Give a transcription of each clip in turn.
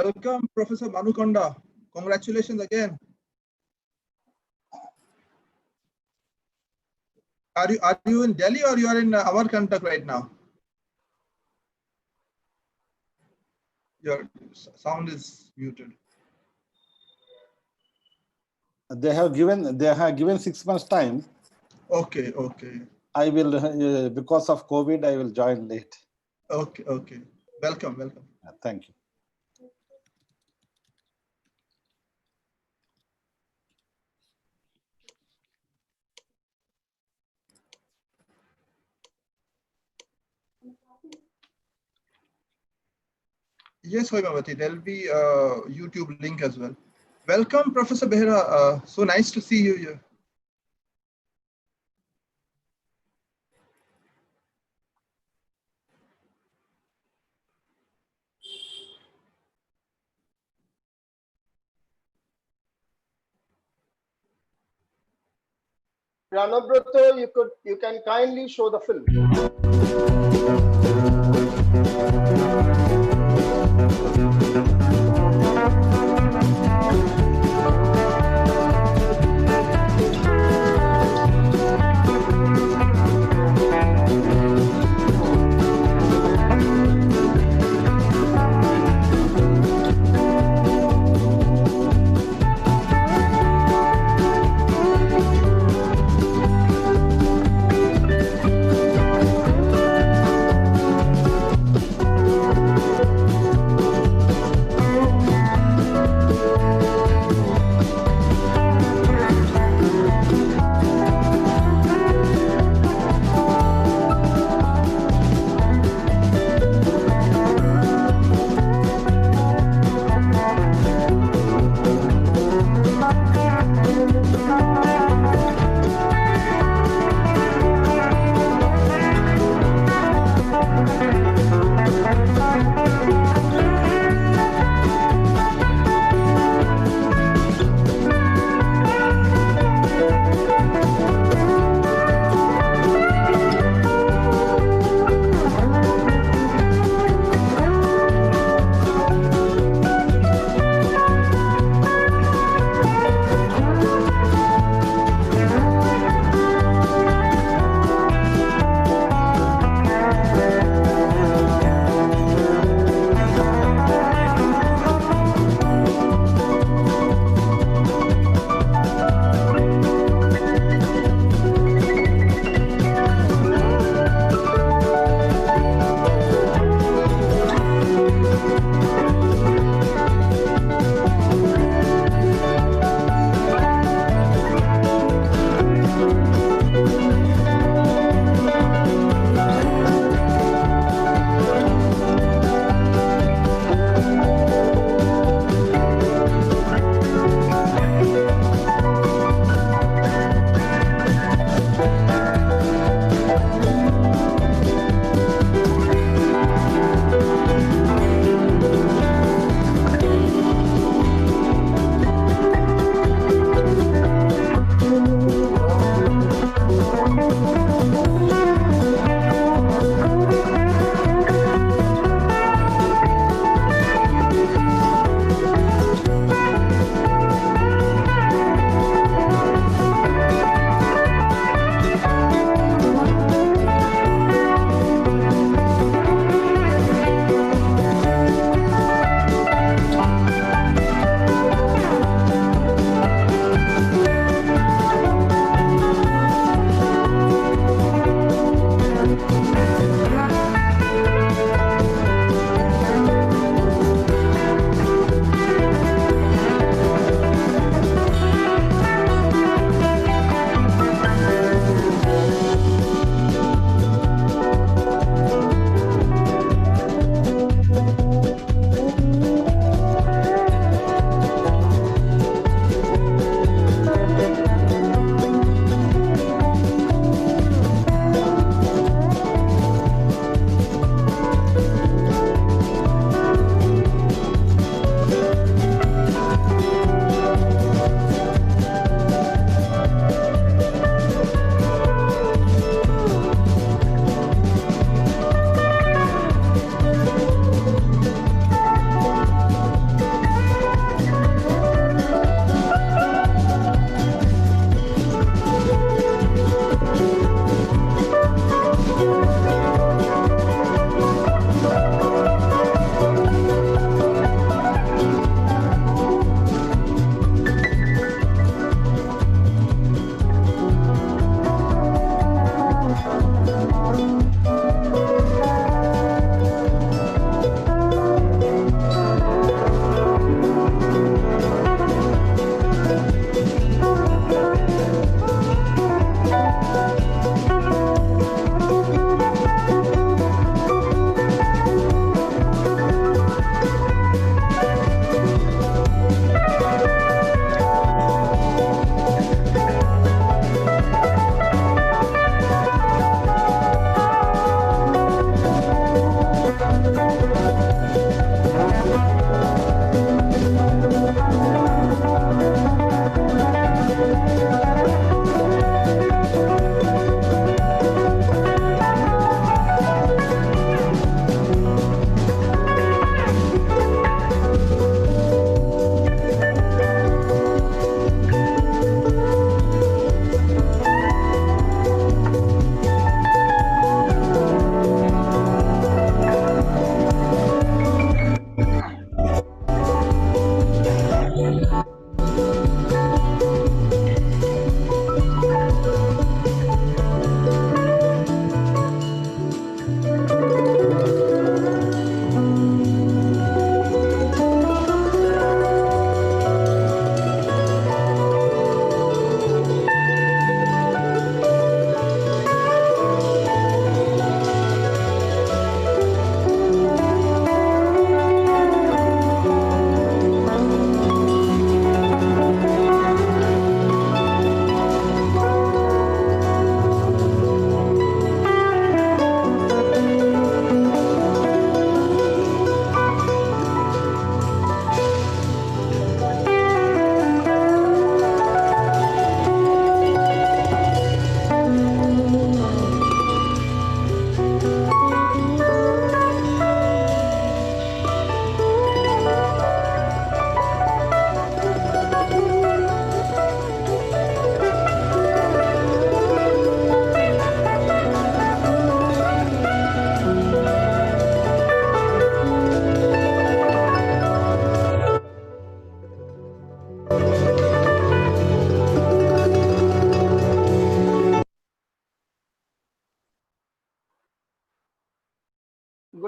Welcome, Professor Manukonda. Congratulations again. Are you in Delhi or you are in Amarkantak right now? Your sound is muted. They have given 6 months time. Okay, okay. I will, because of COVID, I will join late. Okay, okay. Welcome, welcome. Thank you. Yes, Hoimavati, there will be a YouTube link as well. Welcome, Professor Behra. So nice to see you here. Ranabrato, you can kindly show the film.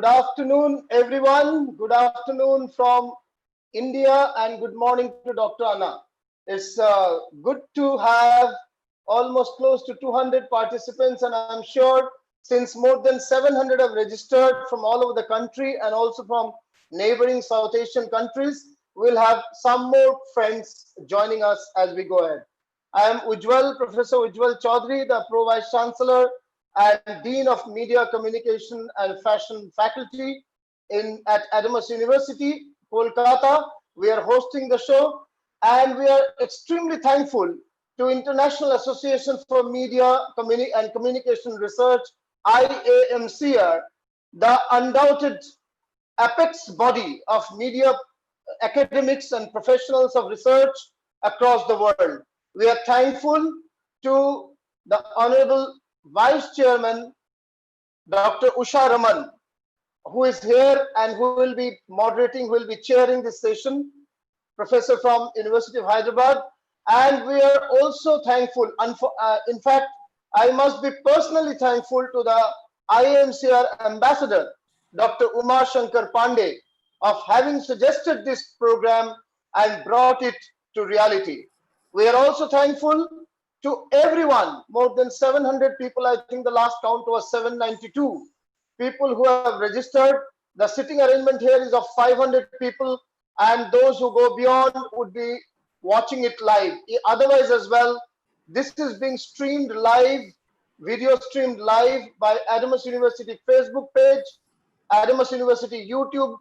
Good afternoon, everyone. Good afternoon from India and good morning to Dr. Anna. It's good to have almost close to 200 participants, and I'm sure since more than 700 have registered from all over the country and also from neighboring South Asian countries, we'll have some more friends joining us as we go ahead. I am Ujjwal, Professor Ujjwal Chaudhary, the Pro Vice Chancellor and Dean of Media, Communication and Fashion Faculty at Adamas University, Kolkata. We are hosting the show and we are extremely thankful to International Association for Media and Communication Research, IAMCR, the undoubted apex body of media academics and professionals of research across the world. We are thankful to the Honorable Vice Chairman, Dr. Usha Raman, who is here and who will be moderating, who will be chairing this session, professor from University of Hyderabad. And we are also thankful, in fact, I must be personally thankful to the IAMCR ambassador, Dr. Uma Shankar Pandey, of having suggested this program and brought it to reality. We are also thankful to everyone, more than 700 people, I think the last count was 792 people who have registered. The sitting arrangement here is of 500 people, and those who go beyond would be watching it live. Otherwise as well, this is being streamed live, video streamed live by Adamas University Facebook page, Adamas University YouTube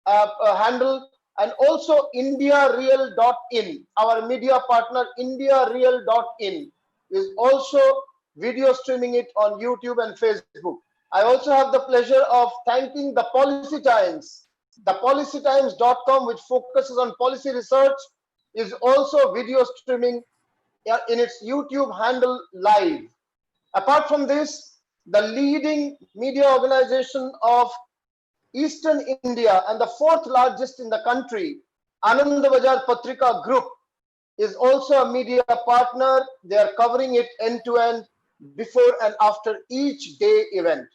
handle, and also indiareal.in. Our media partner indiareal.in is also video streaming it on YouTube and Facebook. I also have the pleasure of thanking the Policy Times. The policytimes.com, which focuses on policy research, is also video streaming in its YouTube handle live. Apart from this, the leading media organization of Eastern India and the fourth largest in the country, Anandabajar Patrika Group, is also a media partner. They are covering it end to end before and after each day event.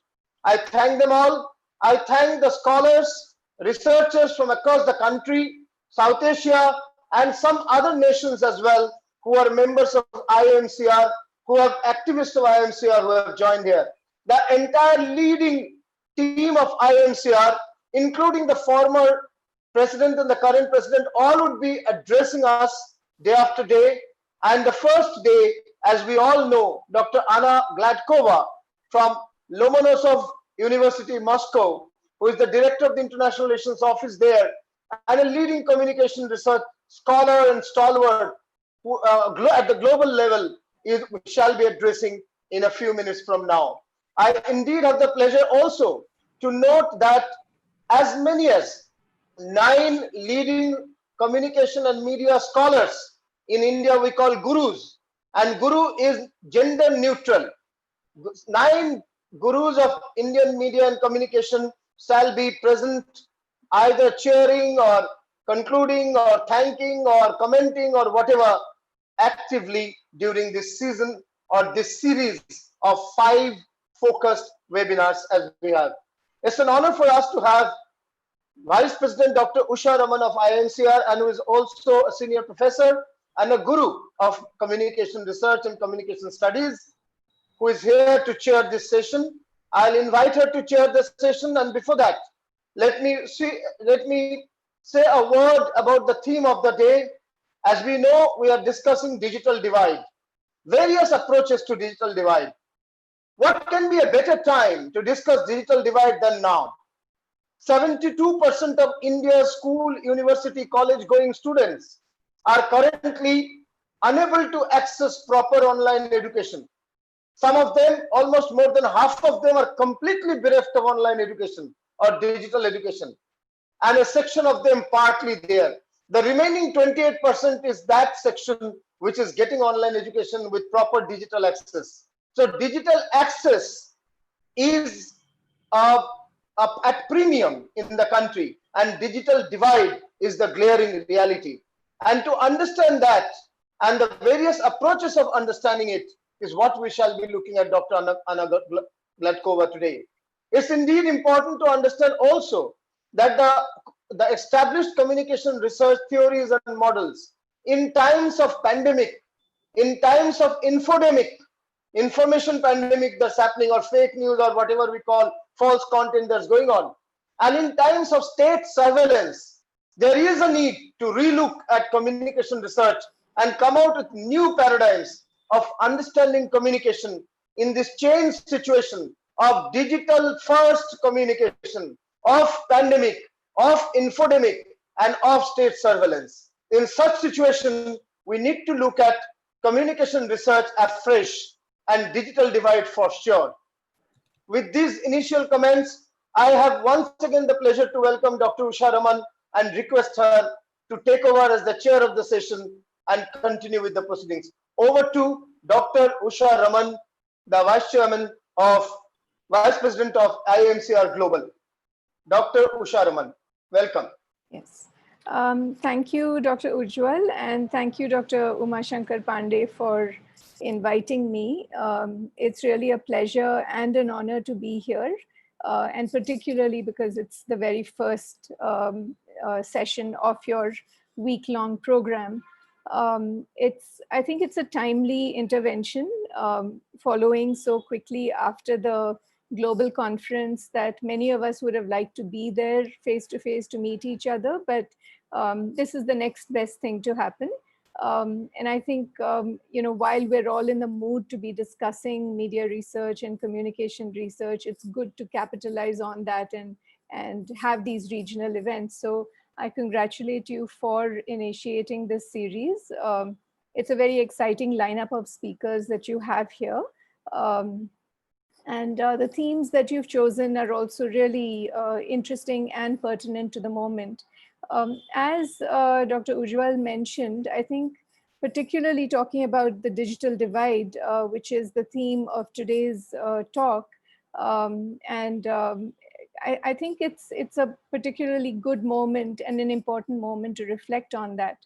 I thank them all. I thank the scholars, researchers from across the country, South Asia, and some other nations as well, who are members of IAMCR, who are activists of IAMCR who have joined here. The entire leading team of IAMCR, including the former president and the current president, all would be addressing us day after day. And the first day, as we all know, Dr. Anna Gladkova from Lomonosov University, Moscow, who is the director of the International Relations Office there, and a leading communication research scholar and stalwart who, at the global level, shall be addressing in a few minutes from now. I indeed have the pleasure also to note that as many as 9 leading communication and media scholars in India we call gurus, and guru is gender neutral. 9 gurus of Indian media and communication shall be present, either cheering or concluding or thanking or commenting or whatever, actively during this season or this series of 5 focused webinars as we have. It's an honor for us to have Vice President Dr. Usha Raman of IAMCR, and who is also a senior professor and a guru of communication research and communication studies, who is here to chair this session. I'll invite her to chair the session, and before that, let me say a word about the theme of the day. As we know, we are discussing digital divide, various approaches to digital divide. What can be a better time to discuss digital divide than now? 72% of India's school, university, college-going students are currently unable to access proper online education. Some of them, almost more than half of them, are completely bereft of online education or digital education, and a section of them partly there. The remaining 28% is that section which is getting online education with proper digital access. So digital access is at premium in the country, and digital divide is the glaring reality. And to understand that and the various approaches of understanding it is what we shall be looking at Dr. Anna Gladkova today. It's indeed important to understand also that the established communication research theories and models in times of pandemic, in times of infodemic, information pandemic that's happening, or fake news, or whatever we call false content that's going on, and in times of state surveillance, there is a need to relook at communication research and come out with new paradigms of understanding communication in this changed situation of digital first communication, of pandemic, of infodemic, and of state surveillance. In such situation, we need to look at communication research afresh and digital divide for sure. With these initial comments, I have once again the pleasure to welcome Dr. Usha Raman and request her to take over as the chair of the session and continue with the proceedings. Over to Dr. Usha Raman, the Vice President of IAMCR Global. Dr. Usha Raman, welcome. Yes. Thank you, Dr. Ujjwal, and thank you, Dr. Uma Shankar Pandey, for inviting me. It's really a pleasure and an honor to be here, and particularly because it's the very first session of your week-long program. I think it's a timely intervention following so quickly after the global conference that many of us would have liked to be there face to face to meet each other, but this is the next best thing to happen. And I think, while we're all in the mood to be discussing media research and communication research, it's good to capitalize on that and have these regional events. So I congratulate you for initiating this series. It's a very exciting lineup of speakers that you have here. And the themes that you've chosen are also really interesting and pertinent to the moment. As Dr. Ujjwal mentioned, I think particularly talking about the digital divide, which is the theme of today's talk, I think it's a particularly good moment and an important moment to reflect on that.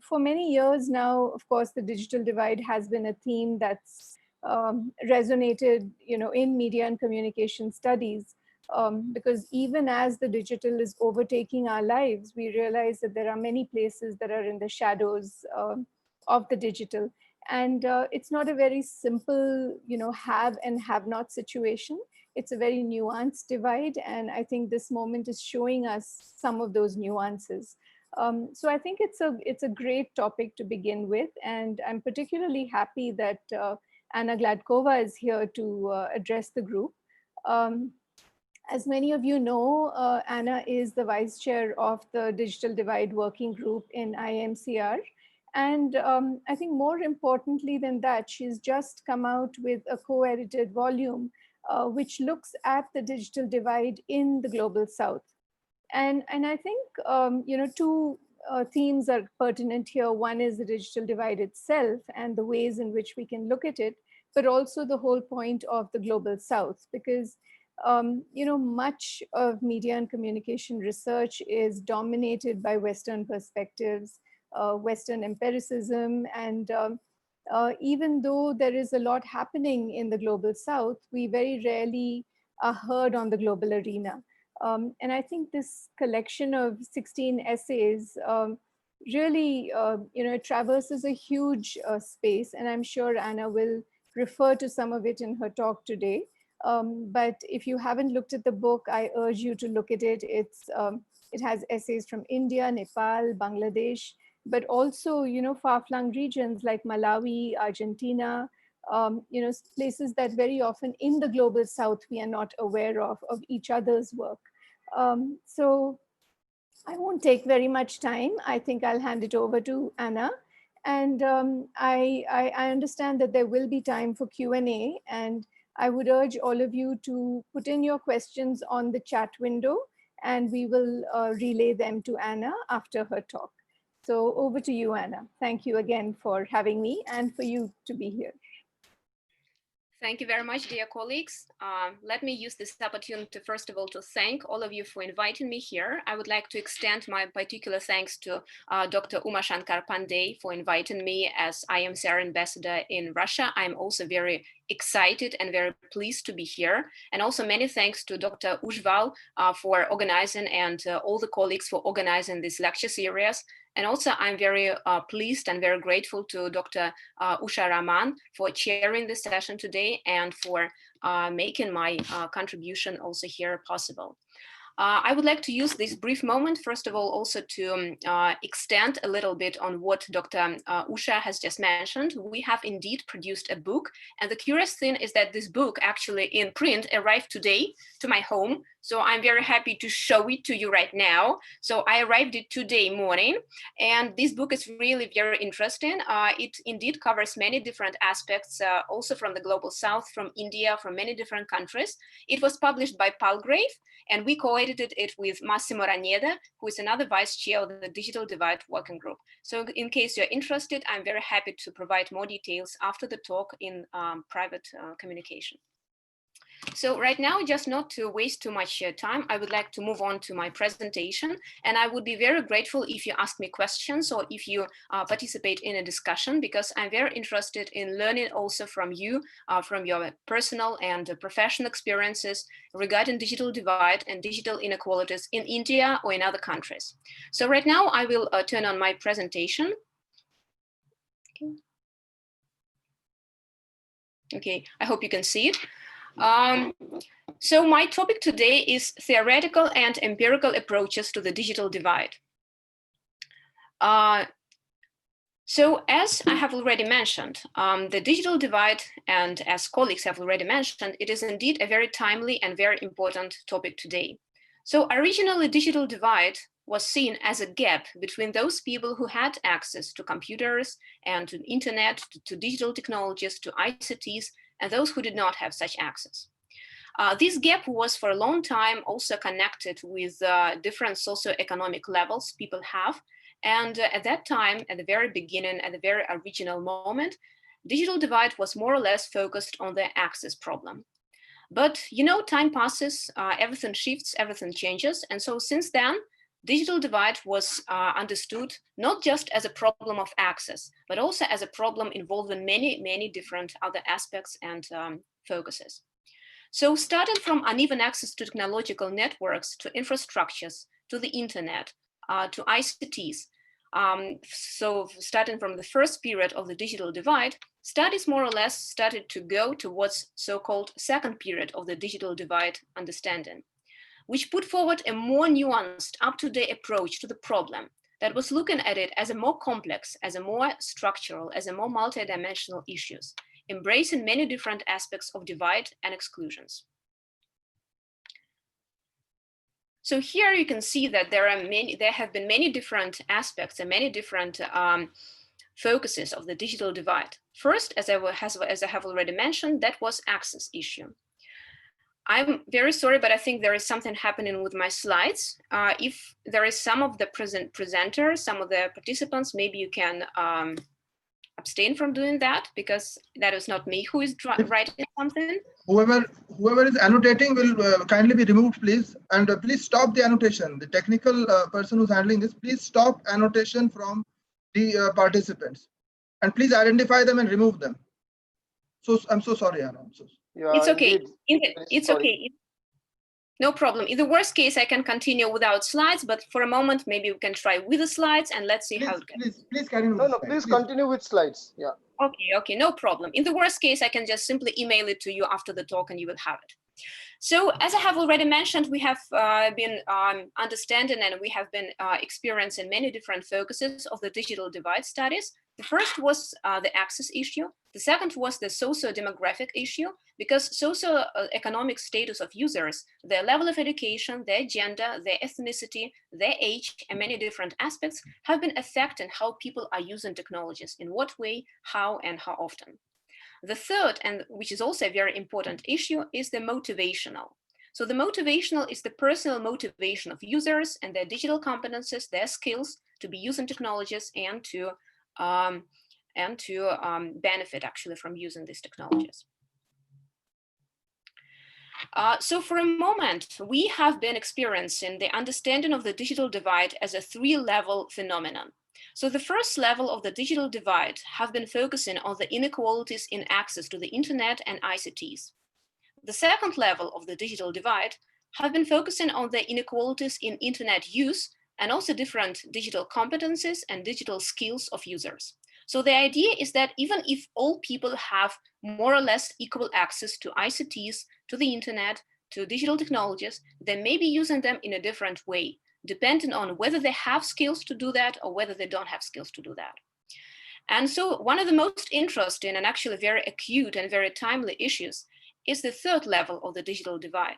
For many years now, of course, the digital divide has been a theme that's resonated, in media and communication studies, because even as the digital is overtaking our lives, we realize that there are many places that are in the shadows of the digital. And it's not a very simple, have and have not situation. It's a very nuanced divide. And I think this moment is showing us some of those nuances. So I think it's a great topic to begin with. And I'm particularly happy that Anna Gladkova is here to address the group. As many of you know, Anna is the vice chair of the Digital Divide Working Group in IAMCR. And I think more importantly than that, she's just come out with a co-edited volume, which looks at the digital divide in the Global South. And I think, two themes are pertinent here. One is the digital divide itself and the ways in which we can look at it, but also the whole point of the Global South, because much of media and communication research is dominated by Western perspectives, Western empiricism, and even though there is a lot happening in the Global South, we very rarely are heard on the global arena. And I think this collection of 16 essays really, traverses a huge space, and I'm sure Anna will refer to some of it in her talk today. But if you haven't looked at the book, I urge you to look at it. It has essays from India, Nepal, Bangladesh, but also, far-flung regions like Malawi, Argentina, places that very often in the Global South we are not aware of each other's work. So I won't take very much time. I think I'll hand it over to Anna. And I understand that there will be time for Q&A, and I would urge all of you to put in your questions on the chat window, and we will relay them to Anna after her talk. So over to you, Anna. Thank you again for having me and for you to be here. Thank you very much, dear colleagues. Let me use this opportunity, first of all, to thank all of you for inviting me here. I would like to extend my particular thanks to Dr. Uma Shankar Pandey for inviting me as IAMCR ambassador in Russia. I'm also very excited and very pleased to be here. And also many thanks to Dr. Ujval for organizing and all the colleagues for organizing this lecture series. And also I'm very pleased and very grateful to Dr. Usha Raman for chairing this session today and for making my contribution also here possible. I would like to use this brief moment, first of all, also to extend a little bit on what Dr. Usha has just mentioned. We have indeed produced a book, and the curious thing is that this book actually in print arrived today to my home. So I'm very happy to show it to you right now. So I arrived it today morning, and this book is really very interesting. It indeed covers many different aspects, also from the global south, from India, from many different countries. It was published by Palgrave, and we co-edited it with Massimo Ranieda, who is another vice chair of the Digital Divide Working Group. So in case you're interested, I'm very happy to provide more details after the talk in private communication. So right now, just not to waste too much time, I would like to move on to my presentation. And I would be very grateful if you ask me questions or if you participate in a discussion, because I'm very interested in learning also from you, from your personal and professional experiences regarding digital divide and digital inequalities in India or in other countries. So right now, I will turn on my presentation. Okay, I hope you can see it. So my topic today is theoretical and empirical approaches to the digital divide. So as I have already mentioned, the digital divide, and as colleagues have already mentioned, it is indeed a very timely and very important topic today. So originally, digital divide was seen as a gap between those people who had access to computers and to the internet, to digital technologies, to ICTs, and those who did not have such access. This gap was for a long time also connected with different socioeconomic levels people have. And at that time, at the very beginning, at the very original moment, digital divide was more or less focused on the access problem. But you know, time passes, everything shifts, everything changes. And so since then, digital divide was understood not just as a problem of access, but also as a problem involving many, many different other aspects and focuses. So starting from uneven access to technological networks, to infrastructures, to the internet, to ICTs, so starting from the first period of the digital divide, studies more or less started to go towards so-called second period of the digital divide understanding, which put forward a more nuanced, up-to-date approach to the problem that was looking at it as a more complex, as a more structural, as a more multidimensional issues, embracing many different aspects of divide and exclusions. So here you can see that there have been many different aspects and many different focuses of the digital divide. First, as I have already mentioned, that was access issue. I'm very sorry, but I think there is something happening with my slides. If there is some of the presenters, some of the participants, maybe you can abstain from doing that, because that is not me who is writing something. Whoever is annotating will kindly be removed, please. And please stop the annotation. The technical person who's handling this, please stop annotation from the participants. And please identify them and remove them. So I'm so sorry, Anna. I'm so sorry. Yeah, it's okay. It's sorry. okay. No problem. In the worst case, I can continue without slides, but for a moment, maybe we can try with the slides and let's see how it goes. Please carry on. No, please continue with slides. Yeah. Okay, no problem. In the worst case, I can just simply email it to you after the talk and you will have it. So as I have already mentioned, we have been understanding and we have been experiencing many different focuses of the digital divide studies. The first was the access issue. The second was the socio-demographic issue, because socio-economic status of users, their level of education, their gender, their ethnicity, their age, and many different aspects have been affecting how people are using technologies, in what way, how, and how often. The third, and which is also a very important issue, is the motivational. So the motivational is the personal motivation of users and their digital competences, their skills to be using technologies and to benefit actually from using these technologies. So for a moment, we have been experiencing the understanding of the digital divide as a three-level phenomenon. So the first level of the digital divide have been focusing on the inequalities in access to the internet and ICTs. The second level of the digital divide have been focusing on the inequalities in internet use and also different digital competencies and digital skills of users. So the idea is that even if all people have more or less equal access to ICTs, to the internet, to digital technologies, they may be using them in a different way, depending on whether they have skills to do that or whether they don't have skills to do that. And so one of the most interesting and actually very acute and very timely issues is the third level of the digital divide.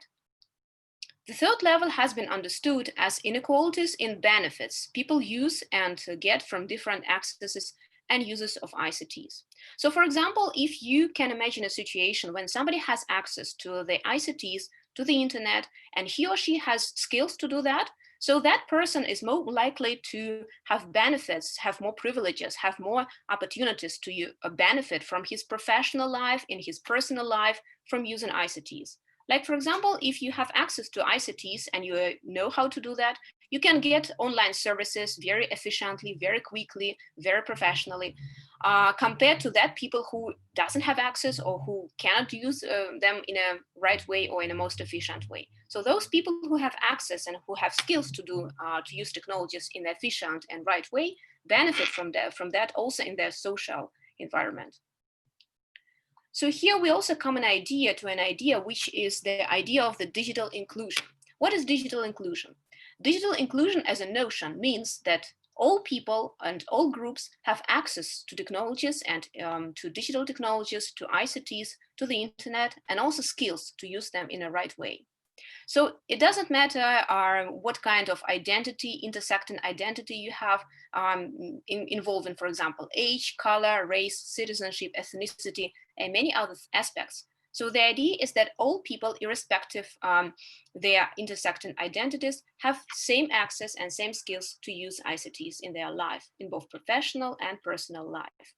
The third level has been understood as inequalities in benefits people use and get from different accesses and uses of ICTs. So for example, if you can imagine a situation when somebody has access to the ICTs, to the internet, and he or she has skills to do that, so that person is more likely to have benefits, have more privileges, have more opportunities to benefit from his professional life, in his personal life, from using ICTs. Like, for example, if you have access to ICTs and you know how to do that, you can get online services very efficiently, very quickly, very professionally, compared to that people who doesn't have access or who cannot use them in a right way or in a most efficient way. So those people who have access and who have skills to use technologies in an efficient and right way benefit from that also in their social environment. So here we also come an idea to an idea, which is the idea of the digital inclusion. What is digital inclusion? Digital inclusion as a notion means that all people and all groups have access to technologies and to digital technologies, to ICTs, to the internet, and also skills to use them in a right way. So it doesn't matter what kind of identity, intersecting identity you have involving, for example, age, color, race, citizenship, ethnicity, and many other aspects. So the idea is that all people, irrespective their intersecting identities, have same access and same skills to use ICTs in their life, in both professional and personal life.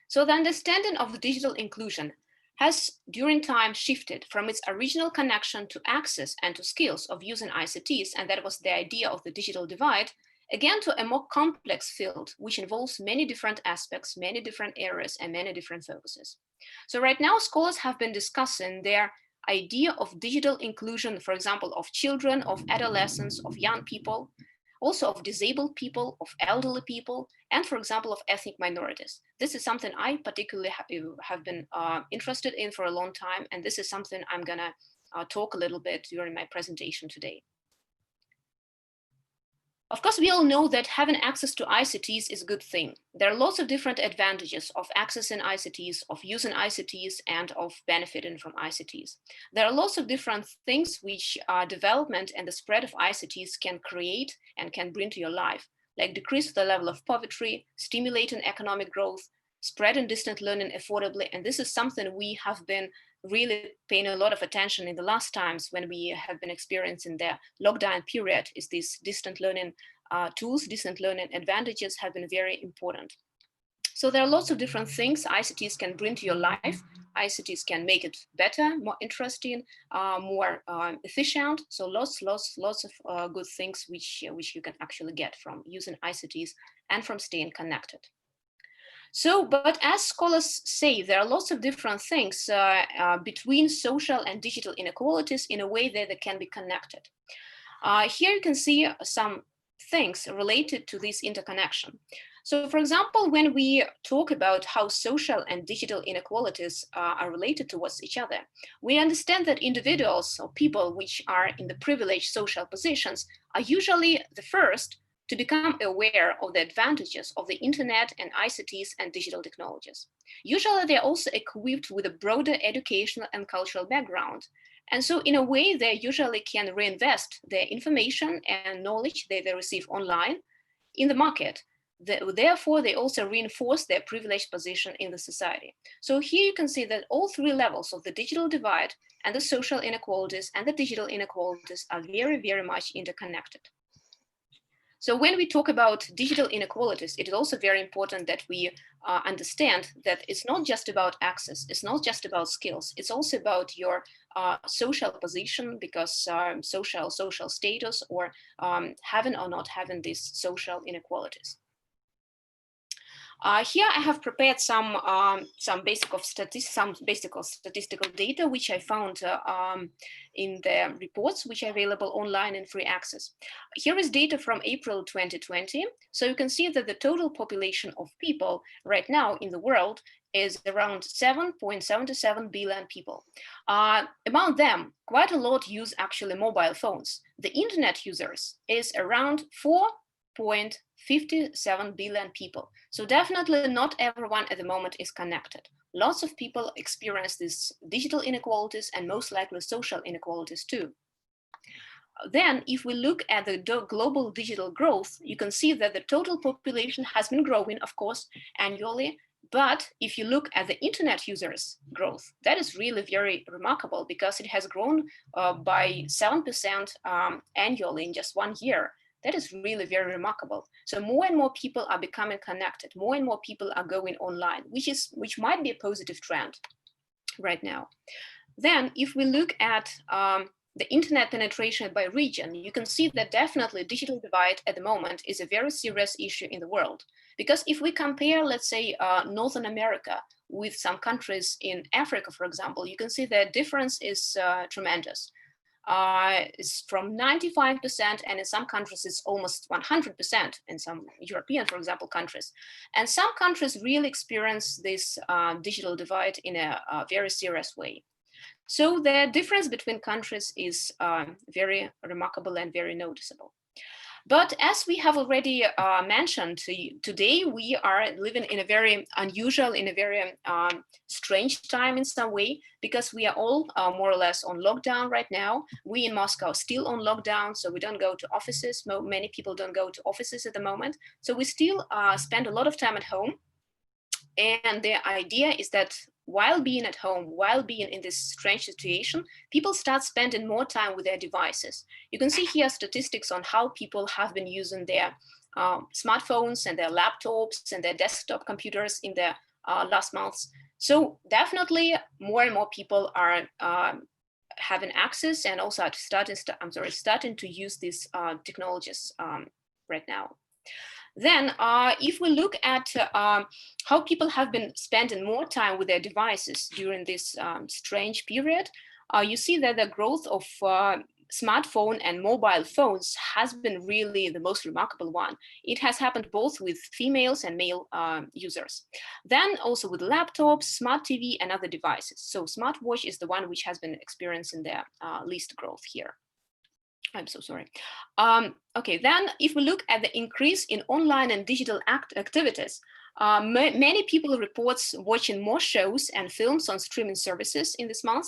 So the understanding of the digital inclusion has during time shifted from its original connection to access and to skills of using ICTs, and that was the idea of the digital divide, again to a more complex field, which involves many different aspects, many different areas, and many different focuses. So right now, scholars have been discussing their idea of digital inclusion, for example, of children, of adolescents, of young people, also of disabled people, of elderly people, and for example, of ethnic minorities. This is something I particularly have been interested in for a long time, and this is something I'm gonna talk a little bit during my presentation today. Of course, we all know that having access to ICTs is a good thing. There are lots of different advantages of accessing ICTs, of using ICTs, and of benefiting from ICTs. There are lots of different things which development and the spread of ICTs can create and can bring to your life, like decrease the level of poverty, stimulating economic growth, spreading distant learning affordably. And this is something we have been really paying a lot of attention in the last times when we have been experiencing the lockdown period. Is these distant learning tools, distant learning advantages have been very important. So there are lots of different things ICTs can bring to your life. ICTs can make it better, more interesting, more efficient. So lots of good things which you can actually get from using ICTs and from staying connected. So, but as scholars say, there are lots of different things between social and digital inequalities in a way that they can be connected. Here you can see some things related to this interconnection. So for example, when we talk about how social and digital inequalities are related towards each other, we understand that individuals or people which are in the privileged social positions are usually the first to become aware of the advantages of the internet and ICTs and digital technologies. Usually they're also equipped with a broader educational and cultural background. And so in a way, they usually can reinvest their information and knowledge that they receive online in the market. Therefore, they also reinforce their privileged position in the society. So here you can see that all three levels of the digital divide and the social inequalities and the digital inequalities are very, very much interconnected. So when we talk about digital inequalities, it is also very important that we understand that it's not just about access, it's not just about skills, it's also about your social position, because social status, or having or not having these social inequalities. Here I have prepared some basic statistical data which I found in the reports which are available online in free access. Here is data from April 2020. So you can see that the total population of people right now in the world is around 7.77 billion people. Among them, quite a lot use actually mobile phones. The internet users is around 4.57 billion people. So definitely not everyone at the moment is connected. Lots of people experience these digital inequalities and most likely social inequalities too. Then if we look at the global digital growth, you can see that the total population has been growing, of course, annually. But if you look at the internet users growth, that is really very remarkable, because it has grown by 7% annually in just 1 year. That is really very remarkable. So more and more people are becoming connected. More and more people are going online, which might be a positive trend right now. Then if we look at the internet penetration by region, you can see that definitely digital divide at the moment is a very serious issue in the world. Because if we compare, let's say, Northern America with some countries in Africa, for example, you can see the difference is tremendous. It's from 95%, and in some countries it's almost 100% in some European, for example, countries. And some countries really experience this digital divide in a very serious way. So the difference between countries is very remarkable and very noticeable. But as we have already mentioned, today we are living in a very unusual, in a very strange time in some way, because we are all more or less on lockdown right now. We in Moscow are still on lockdown, so we don't go to offices. Many people don't go to offices at the moment. So we still spend a lot of time at home. And the idea is that while being at home, while being in this strange situation, people start spending more time with their devices. You can see here statistics on how people have been using their smartphones and their laptops and their desktop computers in the last months. So definitely more and more people are having access and also starting to use these technologies right now. Then if we look at how people have been spending more time with their devices during this strange period, you see that the growth of smartphone and mobile phones has been really the most remarkable one. It has happened both with females and male users. Then also with laptops, smart TV, and other devices. So smartwatch is the one which has been experiencing the least growth here. I'm so sorry. Okay, then if we look at the increase in online and digital activities, many people report watching more shows and films on streaming services in this month.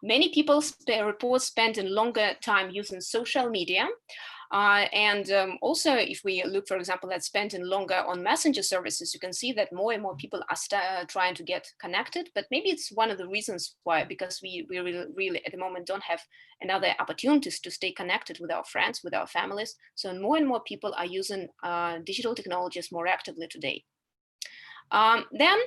Many people report spending longer time using social media. Also, if we look, for example, at spending longer on messenger services, you can see that more and more people are trying to get connected. But maybe it's one of the reasons why, because we really at the moment don't have another opportunities to stay connected with our friends, with our families. So more and more people are using digital technologies more actively today. Then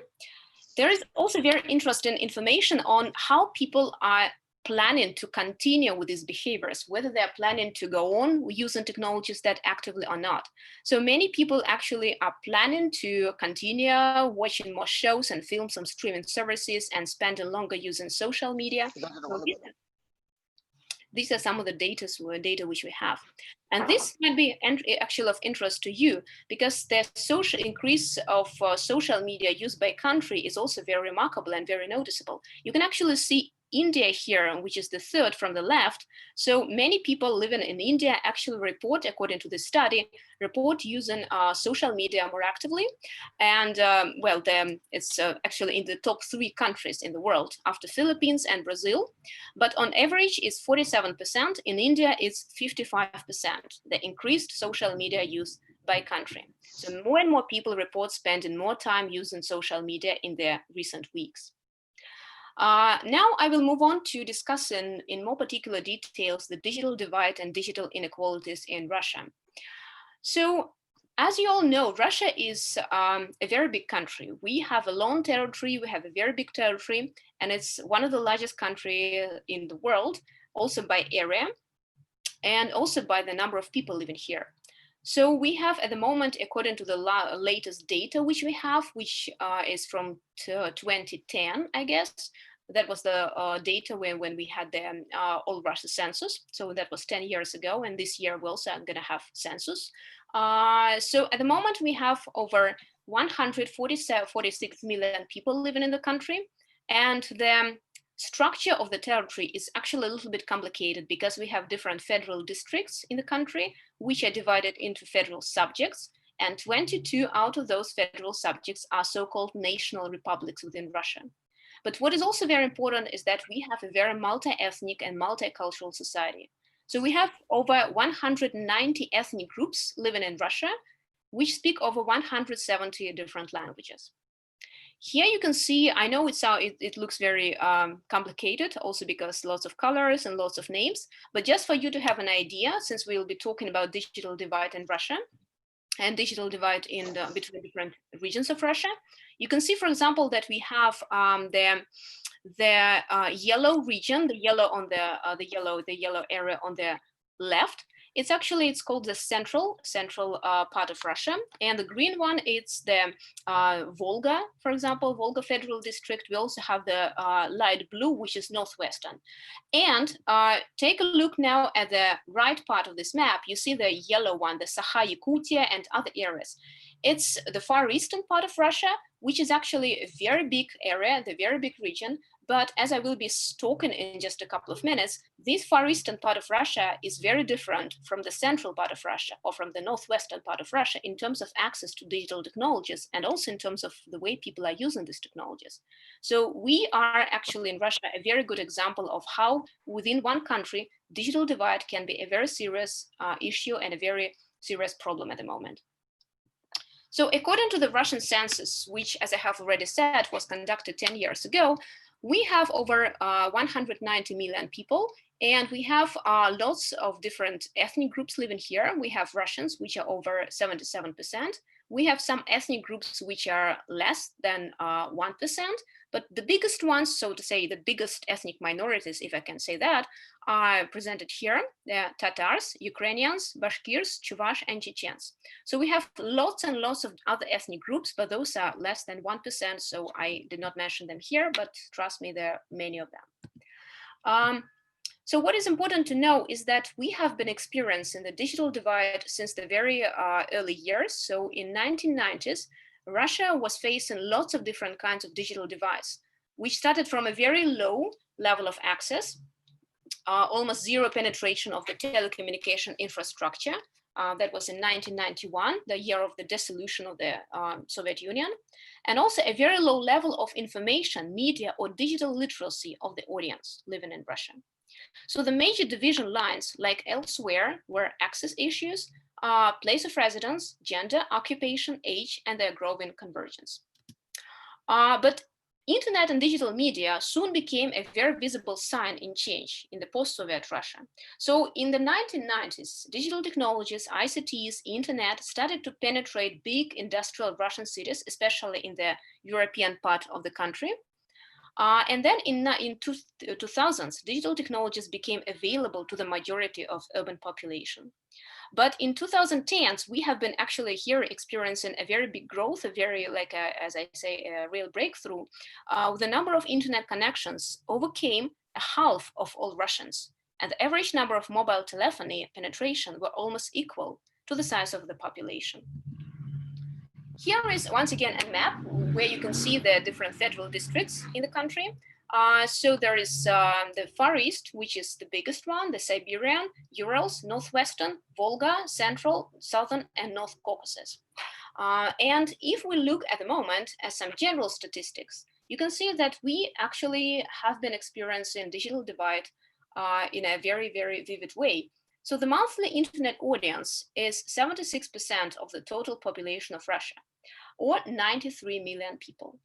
there is also very interesting information on how people are planning to continue with these behaviors, whether they're planning to go on using technologies that actively or not. So many people actually are planning to continue watching more shows and films on streaming services and spending longer using social media. So these are some of the data which we have. And this might be actually of interest to you, because the social increase of social media used by country is also very remarkable and very noticeable. You can actually see India here, which is the third from the left. So many people living in India actually report, according to this study, report using social media more actively. And well, it's actually in the top 3 countries in the world after Philippines and Brazil. But on average, it's 47%. In India, it's 55%, the increased social media use by country. So more and more people report spending more time using social media in the recent weeks. Now I will move on to discuss in more particular details the digital divide and digital inequalities in Russia. So as you all know, Russia is a very big country. We have a long territory, we have a very big territory, and it's one of the largest countries in the world, also by area, and also by the number of people living here. So we have at the moment, according to the latest data which we have, which is from 2010, I guess. That was the data when we had the all Russia census. So that was 10 years ago, and this year we also are going to have census. So at the moment we have over 146 million people living in the country, and the structure of the territory is actually a little bit complicated because we have different federal districts in the country, which are divided into federal subjects, and 22 out of those federal subjects are so-called national republics within Russia. But what is also very important is that we have a very multi-ethnic and multicultural society. So we have over 190 ethnic groups living in Russia, which speak over 170 different languages. Here you can see, I know it looks very complicated, also because lots of colors and lots of names, but just for you to have an idea, since we'll be talking about digital divide in Russia and digital divide between different regions of Russia, you can see, for example, that we have the yellow region, the yellow area on the left. It's called the central part of Russia, and the green one, it's the Volga, for example, Volga Federal District. We also have the light blue, which is northwestern. And take a look now at the right part of this map. You see the yellow one, the Sakha-Yakutia and other areas. It's the far eastern part of Russia, which is actually a very big area, the very big region. But as I will be talking in just a couple of minutes, this far eastern part of Russia is very different from the central part of Russia or from the northwestern part of Russia in terms of access to digital technologies and also in terms of the way people are using these technologies. So we are actually in Russia a very good example of how within one country, digital divide can be a very serious issue and a very serious problem at the moment. So according to the Russian census, which, as I have already said, was conducted 10 years ago, we have over 190 million people, and we have lots of different ethnic groups living here. We have Russians, which are over 77%. We have some ethnic groups which are less than 1%, but the biggest ones, so to say, the biggest ethnic minorities, if I can say that, are presented here. They're Tatars, Ukrainians, Bashkirs, Chuvash, and Chechens. So we have lots and lots of other ethnic groups, but those are less than 1%, so I did not mention them here, but trust me, there are many of them. So what is important to know is that we have been experiencing the digital divide since the very early years. So in 1990s, Russia was facing lots of different kinds of digital divides, which started from a very low level of access, almost zero penetration of the telecommunication infrastructure. That was in 1991, the year of the dissolution of the Soviet Union, and also a very low level of information, media, or digital literacy of the audience living in Russia. So the major division lines, like elsewhere, were access issues, place of residence, gender, occupation, age, and their growing convergence. But internet and digital media soon became a very visible sign in change in the post-Soviet Russia. So in the 1990s, digital technologies, ICTs, internet started to penetrate big industrial Russian cities, especially in the European part of the country. And then in 2000s, digital technologies became available to the majority of urban population. But in 2010s, we have been actually here experiencing a very big growth, a very, as I say, a real breakthrough. The number of internet connections overcame a half of all Russians, and the average number of mobile telephony penetration were almost equal to the size of the population. Here is once again a map where you can see the different federal districts in the country. So there is the Far East, which is the biggest one, the Siberian, Urals, Northwestern, Volga, Central, Southern, and North Caucasus. And if we look at the moment at some general statistics, you can see that we actually have been experiencing digital divide in a very, very vivid way. So the monthly internet audience is 76% of the total population of Russia, or 93 million people.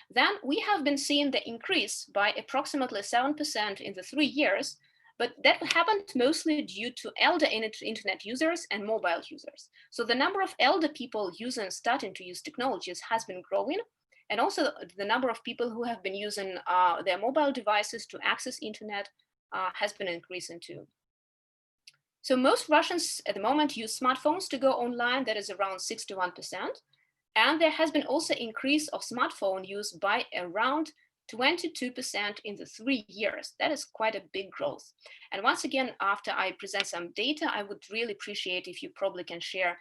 Then we have been seeing the increase by approximately 7% in the 3 years, But that happened mostly due to elder internet users and mobile users. So the number of elder people using, starting to use technologies has been growing. And also the number of people who have been using their mobile devices to access internet has been increasing too. So most Russians at the moment use smartphones to go online, that is around 61%. And there has been also increase of smartphone use by around 22% in the 3 years. That is quite a big growth. And once again, after I present some data, I would really appreciate if you probably can share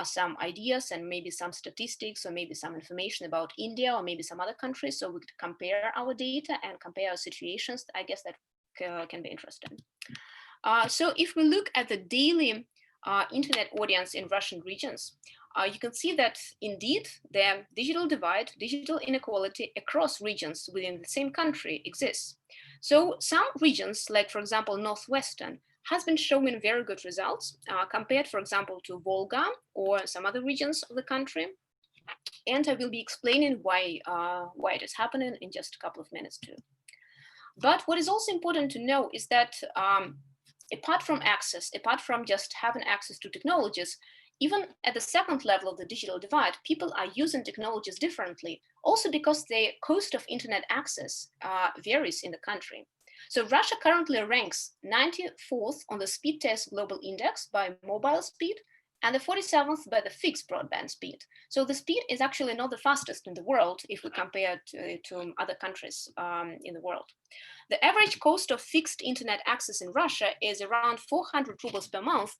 some ideas and maybe some statistics or maybe some information about India or maybe some other countries, so we could compare our data and compare our situations. I guess that can be interesting. So if we look at the daily internet audience in Russian regions, you can see that indeed the digital divide, digital inequality across regions within the same country exists. So some regions, like for example, Northwestern, has been showing very good results compared, for example, to Volga or some other regions of the country. And I will be explaining why it is happening in just a couple of minutes too. But what is also important to know is that apart from access, apart from just having access to technologies, even at the second level of the digital divide, people are using technologies differently, also because the cost of internet access varies in the country. So Russia currently ranks 94th on the speed test global index by mobile speed and the 47th by the fixed broadband speed. So the speed is actually not the fastest in the world if we compare to other countries in the world. The average cost of fixed internet access in Russia is around 400 rubles per month,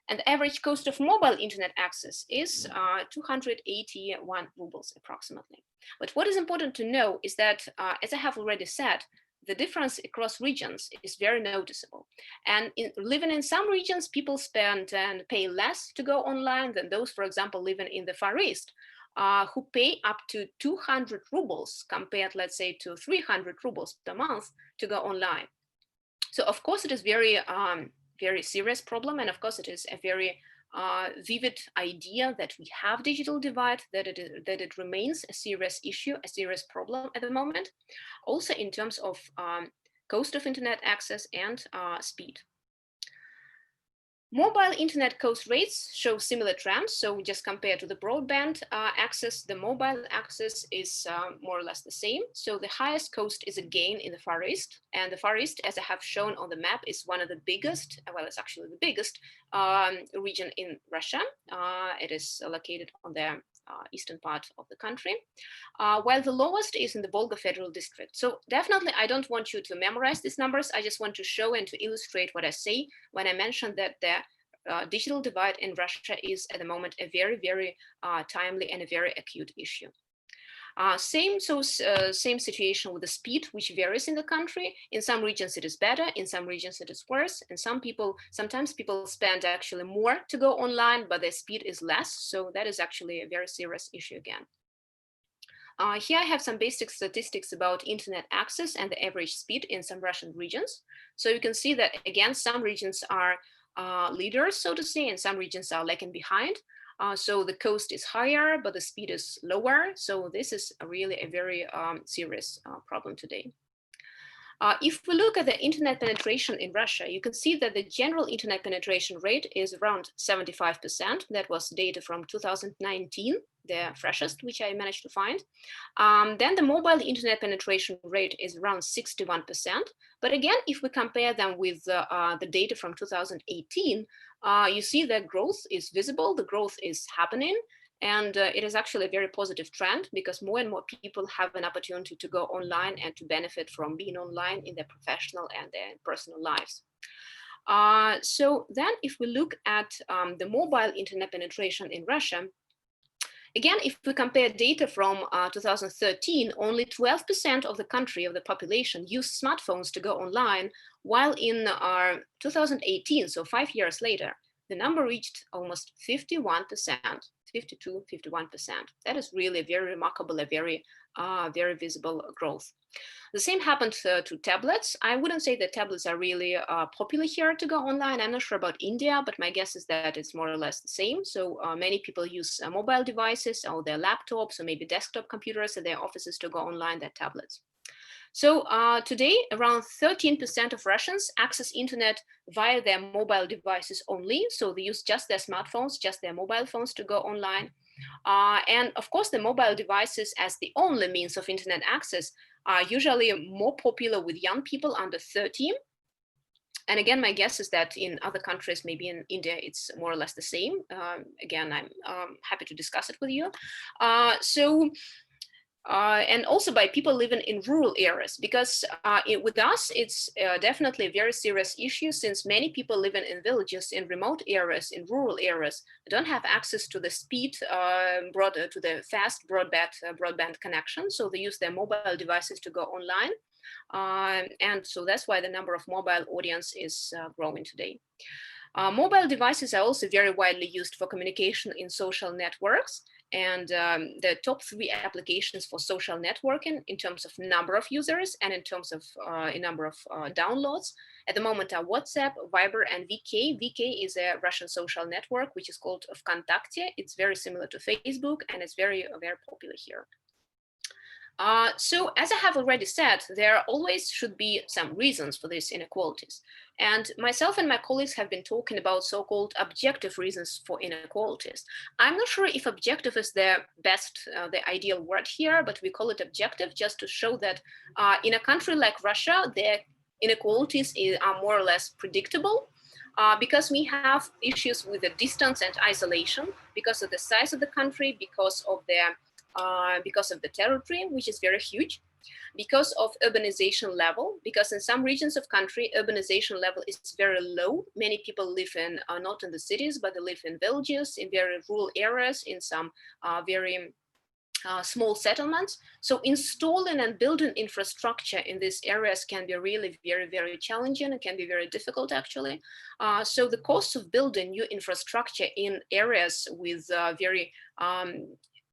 and the average cost of mobile internet access is 281 rubles approximately. But what is important to know is that, as I have already said, the difference across regions is very noticeable. And living in some regions, people spend and pay less to go online than those, for example, living in the Far East, who pay up to 200 rubles compared, let's say, to 300 rubles per month to go online. So of course it is very serious problem, and of course it is a very vivid idea that we have digital divide, that it remains a serious issue, a serious problem at the moment, also in terms of cost of internet access and speed. Mobile internet cost rates show similar trends. So we just compare to the broadband access, the mobile access is more or less the same. So the highest cost is again in the Far East. And the Far East, as I have shown on the map, is one of the biggest, well, it's actually the biggest region in Russia. It is located on the eastern part of the country, while the lowest is in the Volga Federal District. So definitely, I don't want you to memorize these numbers. I just want to show and to illustrate what I say when I mention that the digital divide in Russia is at the moment a very, very timely and a very acute issue. Same situation with the speed, which varies in the country. In some regions it is better, in some regions it is worse, and sometimes people spend actually more to go online, but their speed is less. So that is actually a very serious issue again. Here I have some basic statistics about internet access and the average speed in some Russian regions. So you can see that again, some regions are leaders, so to say, and some regions are lagging behind. So the cost is higher, but the speed is lower. So this is really a very serious problem today. If we look at the internet penetration in Russia, you can see that the general internet penetration rate is around 75%. That was data from 2019, the freshest, which I managed to find. Then the mobile internet penetration rate is around 61%. But again, if we compare them with the data from 2018, you see that growth is visible, the growth is happening. And it is actually a very positive trend because more and more people have an opportunity to go online and to benefit from being online in their professional and their personal lives. So then if we look at the mobile internet penetration in Russia, again, if we compare data from 2013, only 12% of the country, of the population, used smartphones to go online, while in 2018, so 5 years later, the number reached almost 51%, 52, 51%. That is really a very remarkable, a very visible growth. The same happened to tablets. I wouldn't say that tablets are really popular here to go online. I'm not sure about India, but my guess is that it's more or less the same. So many people use mobile devices or their laptops or maybe desktop computers at their offices to go online, their tablets. So today, around 13% of Russians access internet via their mobile devices only. So they use just their smartphones, just their mobile phones to go online. And of course, the mobile devices as the only means of internet access are usually more popular with young people under 30. And again, my guess is that in other countries, maybe in India, it's more or less the same. Again, I'm happy to discuss it with you. And also by people living in rural areas, because with us, it's definitely a very serious issue, since many people living in villages, in remote areas, in rural areas, don't have access to the speed, to the fast broadband connection. So they use their mobile devices to go online. And so that's why the number of mobile audience is growing today. Mobile devices are also very widely used for communication in social networks. And the top 3 applications for social networking in terms of number of users and in terms of number of downloads at the moment are WhatsApp, Viber, and VK. VK is a Russian social network, which is called Vkontakte. It's very similar to Facebook, and it's very, very popular here. So as I have already said, there always should be some reasons for these inequalities. And myself and my colleagues have been talking about so-called objective reasons for inequalities. I'm not sure if objective is the best, the ideal word here, but we call it objective just to show that in a country like Russia, the inequalities are more or less predictable. Because we have issues with the distance and isolation, because of the size of the country, because of the territory, which is very huge, because of urbanization level, because in some regions of country, urbanization level is very low. Many people live in, not in the cities, but they live in villages, in very rural areas, in some very small settlements. So installing and building infrastructure in these areas can be really very, very challenging. It can be very difficult, actually. So the cost of building new infrastructure in areas with very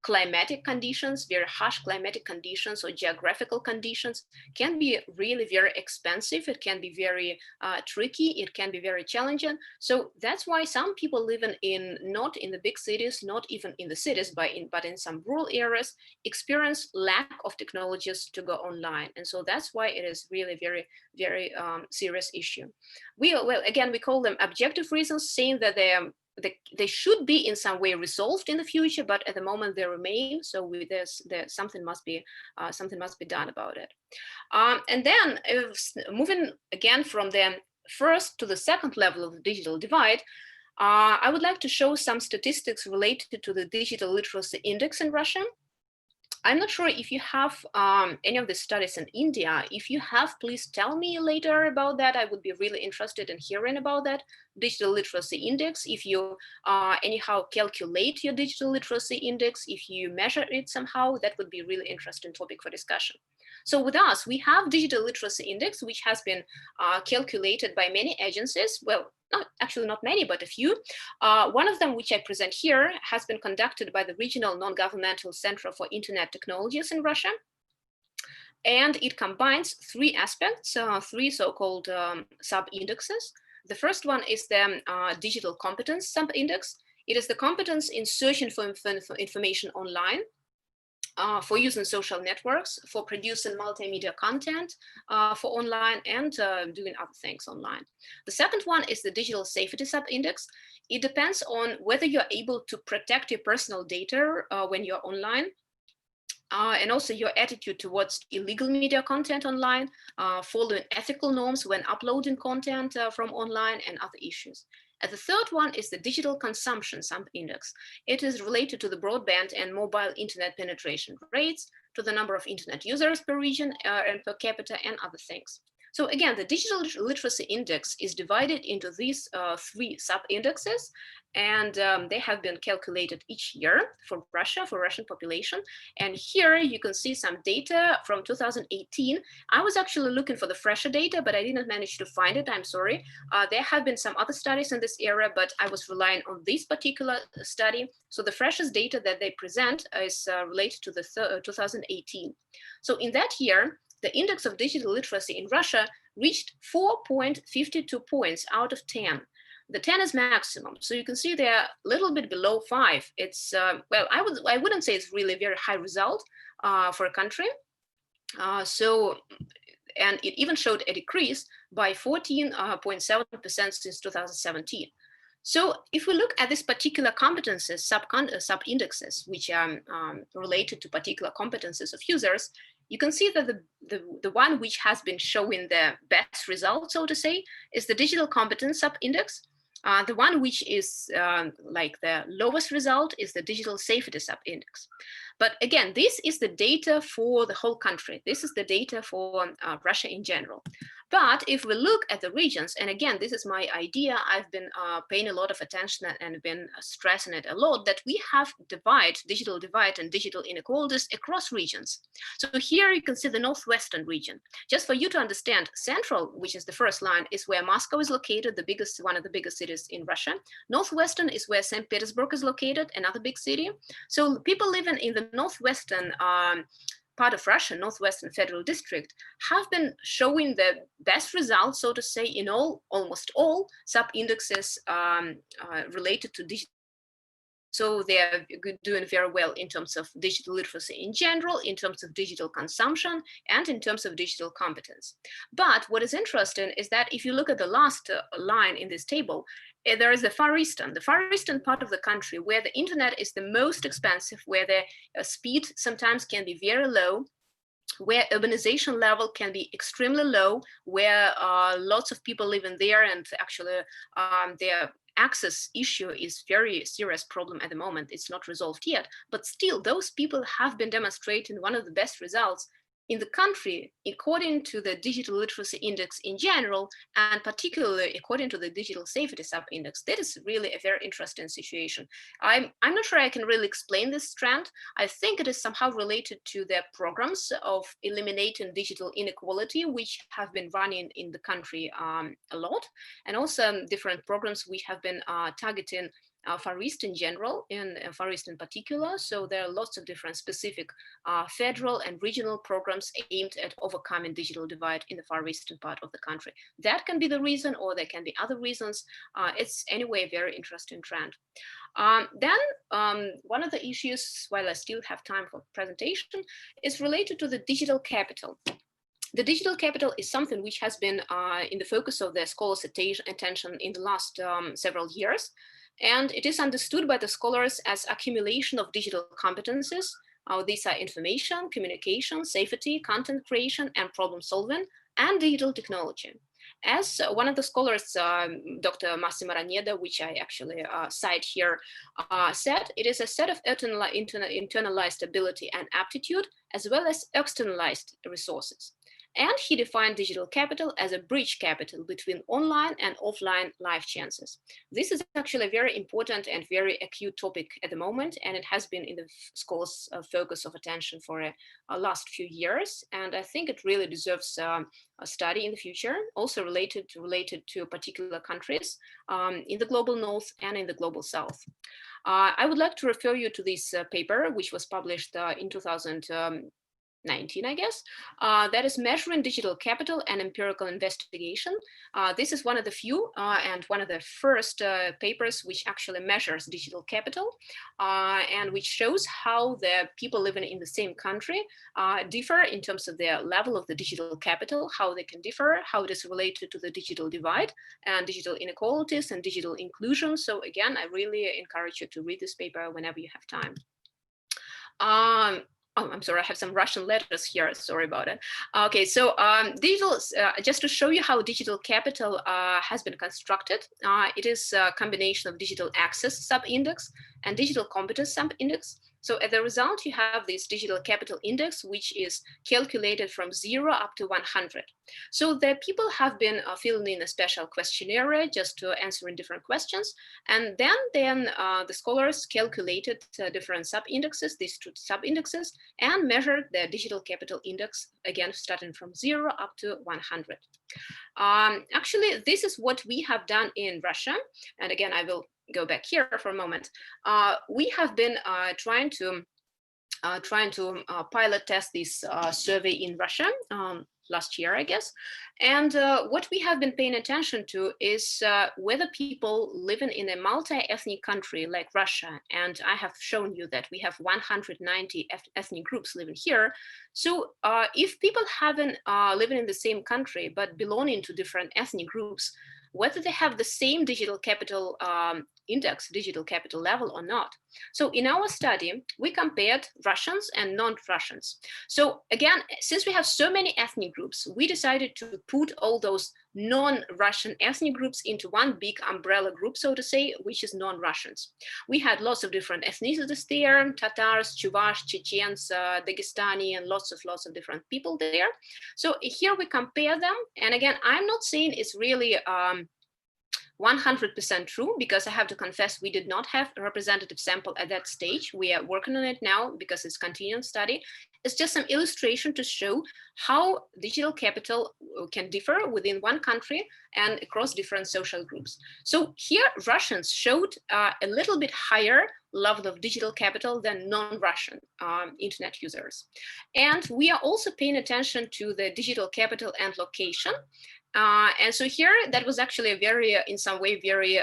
climatic conditions, very harsh climatic conditions or geographical conditions can be really very expensive. It can be very tricky. It can be very challenging. So that's why some people living in, not in the big cities, not even in the cities, but in some rural areas, experience lack of technologies to go online. And so that's why it is really very, very serious issue. We call them objective reasons, saying that they should be in some way resolved in the future, but at the moment they remain. So something must be done about it. And then moving again from the first to the second level of the digital divide, I would like to show some statistics related to the digital literacy index in Russia. I'm not sure if you have any of the studies in India. If you have, please tell me later about that. I would be really interested in hearing about that digital literacy index. If you anyhow calculate your digital literacy index, if you measure it somehow, that would be a really interesting topic for discussion. So with us, we have digital literacy index, which has been calculated by many agencies. Well, not many, but a few. One of them, which I present here, has been conducted by the Regional Non-Governmental Center for Internet Technologies in Russia. And it combines 3 aspects, 3 so-called sub-indexes. The first one is the digital competence sub-index. It is the competence in searching for information online, for using social networks, for producing multimedia content for online, and doing other things online. The second one is the digital safety sub-index. It depends on whether you're able to protect your personal data when you're online, and also your attitude towards illegal media content online, following ethical norms when uploading content from online, and other issues. And the third one is the digital consumption sub-index. It is related to the broadband and mobile internet penetration rates, to the number of internet users per region and per capita, and other things. So again, the digital literacy index is divided into these 3 sub-indexes, and they have been calculated each year for Russia, for Russian population. And here you can see some data from 2018. I was actually looking for the fresher data, but I didn't manage to find it. I'm sorry. There have been some other studies in this area, but I was relying on this particular study. So the freshest data that they present is related to the 2018. So in that year, the index of digital literacy in Russia reached 4.52 points out of 10. The 10 is maximum. So you can see they're a little bit below 5. It's, well, I wouldn't say it's really a very high result for a country. And it even showed a decrease by 14.7% since 2017. So if we look at this particular competences, sub-indexes, which are related to particular competences of users, you can see that the one which has been showing the best result, so to say, is the digital competence sub-index. The one which is like the lowest result is the digital safety sub-index. But again, this is the data for the whole country. This is the data for Russia in general. But if we look at the regions, and again, this is my idea, I've been paying a lot of attention and been stressing it a lot, that we have digital divide and digital inequalities across regions. So here you can see the Northwestern region. Just for you to understand, Central, which is the first line, is where Moscow is located, one of the biggest cities in Russia. Northwestern is where St. Petersburg is located, another big city. So people living in the Northwestern part of Russia, Northwestern Federal District, have been showing the best results, so to say, in almost all sub-indexes related to digital. So they're doing very well in terms of digital literacy in general, in terms of digital consumption, and in terms of digital competence. But what is interesting is that if you look at the last line in this table, there is the Far Eastern part of the country, where the internet is the most expensive, where the speed sometimes can be very low, where urbanization level can be extremely low, where lots of people live in there, and actually their access issue is very serious problem at the moment. It's not resolved yet, but still those people have been demonstrating one of the best results in the country according to the digital literacy index in general, and particularly according to the digital safety sub-index. That is really a very interesting situation. I'm not sure I can really explain this trend. I think it is somehow related to the programs of eliminating digital inequality, which have been running in the country a lot, and also different programs which have been targeting Far East in general, and Far East in particular. So there are lots of different specific federal and regional programs aimed at overcoming digital divide in the Far Eastern part of the country. That can be the reason, or there can be other reasons. It's anyway a very interesting trend. Then one of the issues, while I still have time for presentation, is related to the digital capital. The digital capital is something which has been in the focus of the scholars' attention in the last several years. And it is understood by the scholars as accumulation of digital competences. These are information, communication, safety, content creation, and problem solving, and digital technology. As one of the scholars, Dr. Massimo Raneda, which I actually cite here, said, it is a set of internalized ability and aptitude, as well as externalized resources. And he defined digital capital as a bridge capital between online and offline life chances. This is actually a very important and very acute topic at the moment, and it has been in the scholars' focus of attention for a last few years. And I think it really deserves a study in the future, also related to particular countries in the global north and in the global south. I would like to refer you to this paper, which was published in 2019, I guess, that is measuring digital capital and empirical investigation. This is one of the few and one of the first papers which actually measures digital capital and which shows how the people living in the same country differ in terms of their level of the digital capital, how they can differ, how it is related to the digital divide and digital inequalities and digital inclusion. So again, I really encourage you to read this paper whenever you have time. Oh, I'm sorry, I have some Russian letters here. Sorry about it. Okay, so digital, just to show you how digital capital has been constructed, it is a combination of digital access sub-index and digital competence sub-index. So as a result, you have this digital capital index, which is calculated from 0 up to 100. So the people have been filling in a special questionnaire just to answer in different questions. And then the scholars calculated different sub-indexes, these two sub-indexes, and measured the digital capital index, again, starting from 0 up to 100. Actually, this is what we have done in Russia. And again, I will go back here for a moment. We have been trying to pilot test this survey in Russia. last year, I guess. And what we have been paying attention to is whether people living in a multi-ethnic country like Russia, and I have shown you that we have 190 ethnic groups living here. So if people haven't living in the same country but belonging to different ethnic groups, whether they have the same digital capital index, digital capital level or not. So in our study, we compared Russians and non-Russians. So again, since we have so many ethnic groups, we decided to put all those non-Russian ethnic groups into one big umbrella group, so to say, which is non-Russians. We had lots of different ethnicities there, Tatars, Chuvash, Chechens, Dagestani, and lots of different people there. So here we compare them. And again, I'm not saying it's really 100% true, because I have to confess we did not have a representative sample at that stage. We are working on it now because it's a continuing study. It's just some illustration to show how digital capital can differ within one country and across different social groups. So here Russians showed a little bit higher level of digital capital than non-Russian internet users. And we are also paying attention to the digital capital and location. And so here, that was actually a very, in some way, very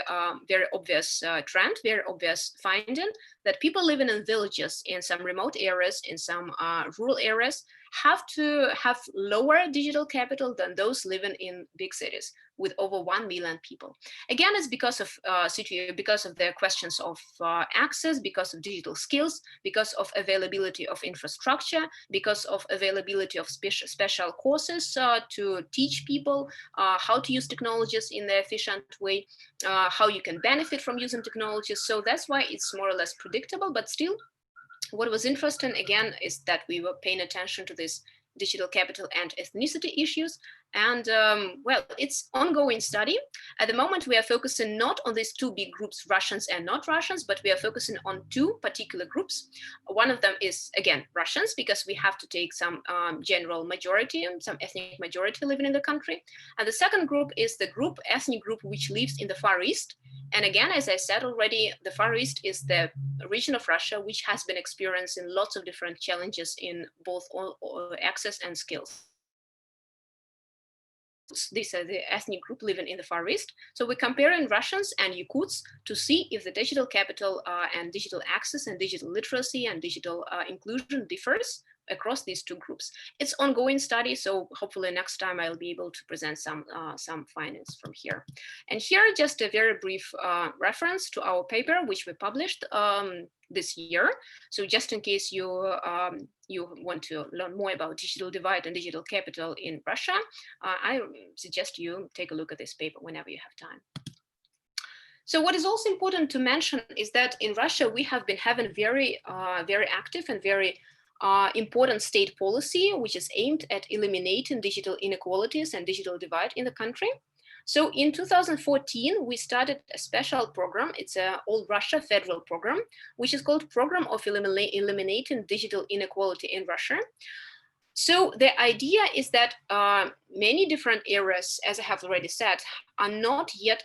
obvious trend, very obvious finding, that people living in villages, in some remote areas, in some rural areas, have to have lower digital capital than those living in big cities with over 1 million people. Again, it's because of the questions of access, because of digital skills, because of availability of infrastructure, because of availability of special courses to teach people how to use technologies in the efficient way, how you can benefit from using technologies. So that's why it's more or less predictable, but still, what was interesting again is that we were paying attention to this digital capital and ethnicity issues. And well, it's ongoing study. At the moment, we are focusing not on these two big groups, Russians and not Russians, but we are focusing on two particular groups. One of them is, again, Russians, because we have to take some general majority, some ethnic majority living in the country. And the second group is the ethnic group which lives in the Far East. And again, as I said already, the Far East is the region of Russia which has been experiencing lots of different challenges in both access and skills. These are the ethnic group living in the Far East. So we're comparing Russians and Yakuts to see if the digital capital and digital access and digital literacy and digital inclusion differs across these two groups. It's ongoing study, so hopefully next time I'll be able to present some findings from here. And here, just a very brief reference to our paper, which we published this year. So just in case you want to learn more about digital divide and digital capital in Russia, I suggest you take a look at this paper whenever you have time. So what is also important to mention is that in Russia, we have been having very active and very important state policy, which is aimed at eliminating digital inequalities and digital divide in the country. So in 2014, we started a special program. It's an all Russia federal program, which is called Program of Eliminating Digital Inequality in Russia. So the idea is that many different areas, as I have already said, are not yet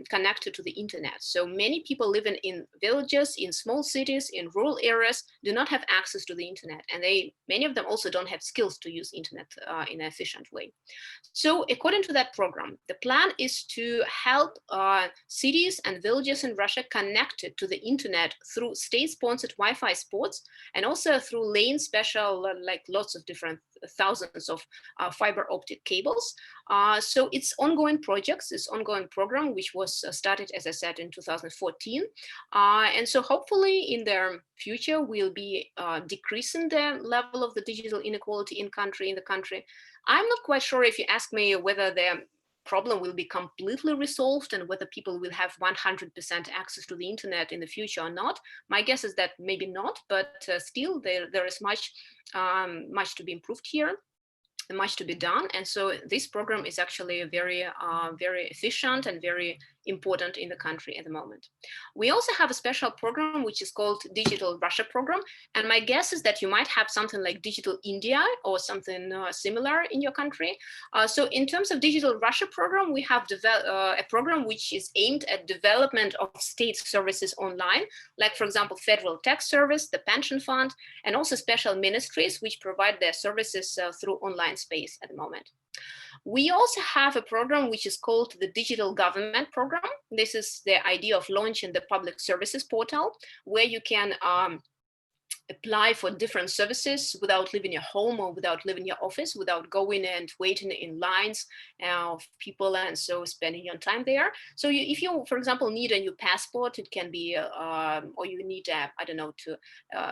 connected to the internet. So many people living in villages, in small cities, in rural areas do not have access to the internet. And many of them also don't have skills to use internet in an efficient way. So according to that program, the plan is to help cities and villages in Russia connected to the internet through state-sponsored Wi-Fi spots, and also through lane special, like lots of different thousands of fiber optic cables. So it's ongoing projects, it's ongoing program, which was started, as I said, in 2014. And so hopefully in the future, we'll be decreasing the level of the digital inequality in the country. I'm not quite sure, if you ask me, whether the problem will be completely resolved and whether people will have 100% access to the internet in the future or not. My guess is that maybe not, but still there is much to be improved here, and much to be done. And so this program is actually very efficient and very important in the country at the moment. We also have a special program which is called Digital Russia Program. And my guess is that you might have something like Digital India or something similar in your country. So in terms of Digital Russia Program, we have a program which is aimed at development of state services online, like, for example, Federal Tax Service, the Pension Fund, and also special ministries which provide their services through online space at the moment. We also have a program which is called the Digital Government Program. This is the idea of launching the public services portal, where you can apply for different services without leaving your home or without leaving your office, without going and waiting in lines of people and so spending your time there. So if you, for example, need a new passport, it can be, or you need, I don't know, to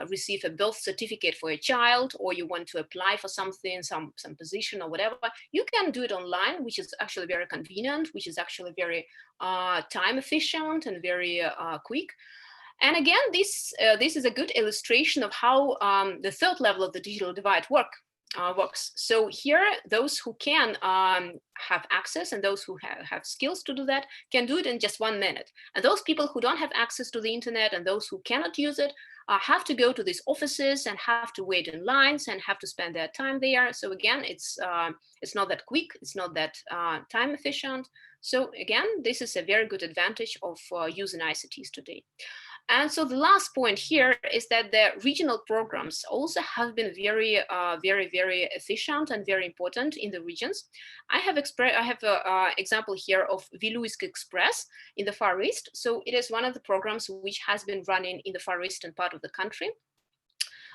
receive a birth certificate for a child, or you want to apply for something, some position or whatever, you can do it online, which is actually very convenient, which is actually very time efficient and very quick. And again, this is a good illustration of how the third level of the digital divide works. So here, those who can have access and those who have skills to do that can do it in just 1 minute. And those people who don't have access to the internet and those who cannot use it have to go to these offices and have to wait in lines and have to spend their time there. So again, it's not that quick, it's not that time efficient. So again, this is a very good advantage of using ICTs today. And so the last point here is that the regional programs also have been very, very efficient and very important in the regions. I have an example here of Viluisk Express in the Far East. So it is one of the programs which has been running in the Far Eastern part of the country,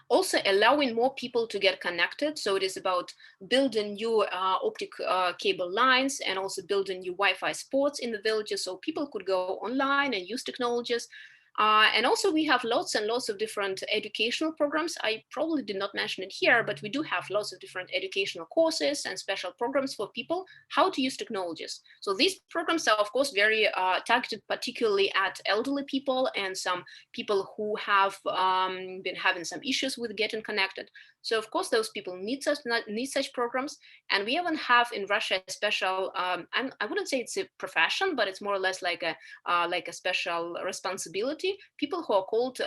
also allowing more people to get connected. So it is about building new optic cable lines and also building new Wi-Fi spots in the villages so people could go online and use technologies. And also we have lots and lots of different educational programs. I probably did not mention it here, but we do have lots of different educational courses and special programs for people how to use technologies. So these programs are, of course, very targeted particularly at elderly people and some people who have been having some issues with getting connected. So of course, those people need such programs. And we even have in Russia a special, I wouldn't say it's a profession, but it's more or less like a special responsibility, people who are called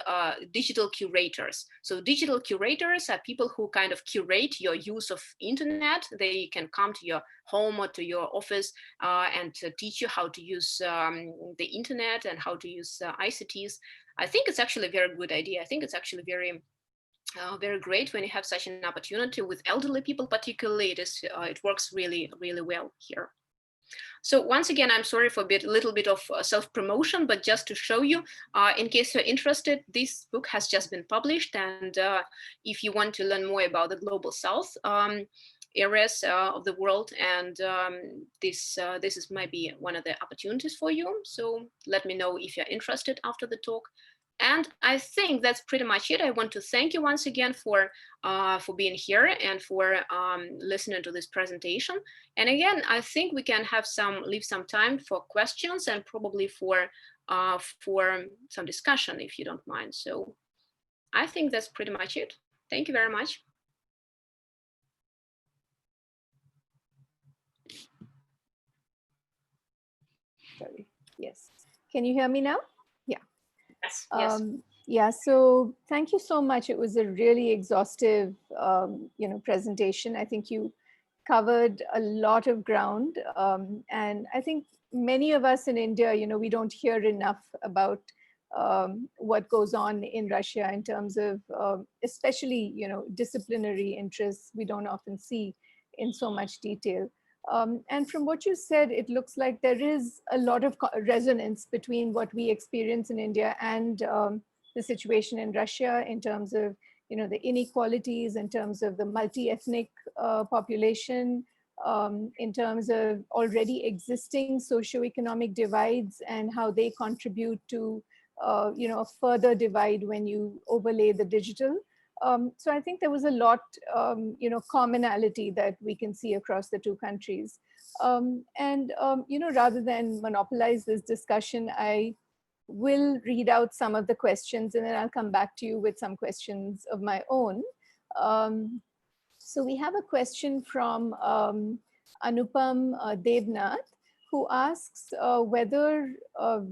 digital curators. So digital curators are people who kind of curate your use of internet. They can come to your home or to your office and teach you how to use the internet and how to use ICTs. I think it's actually a very good idea. I think it's actually very great when you have such an opportunity with elderly people, particularly. It works really, really well here. So once again, I'm sorry for a little bit of self-promotion, but just to show you, in case you're interested, this book has just been published. And if you want to learn more about the Global South areas of the world, and this is maybe one of the opportunities for you. So let me know if you're interested after the talk. And I think that's pretty much it. I want to thank you once again for being here and for listening to this presentation. And again, I think we can leave some time for questions and probably for some discussion, if you don't mind. So I think that's pretty much it. Thank you very much. Sorry. Yes. Can you hear me now? Yeah. Yes. Yeah, so thank you so much. It was a really exhaustive, presentation. I think you covered a lot of ground. And I think many of us in India, we don't hear enough about what goes on in Russia in terms of, especially, disciplinary interests. We don't often see in so much detail. And from what you said, it looks like there is a lot of resonance between what we experience in India and the situation in Russia in terms of, the inequalities, in terms of the multi-ethnic population, in terms of already existing socioeconomic divides and how they contribute to, a further divide when you overlay the digital. So I think there was a lot, commonality that we can see across the two countries. Rather than monopolize this discussion, I will read out some of the questions and then I'll come back to you with some questions of my own. So we have a question from Anupam Devnath, who asks whether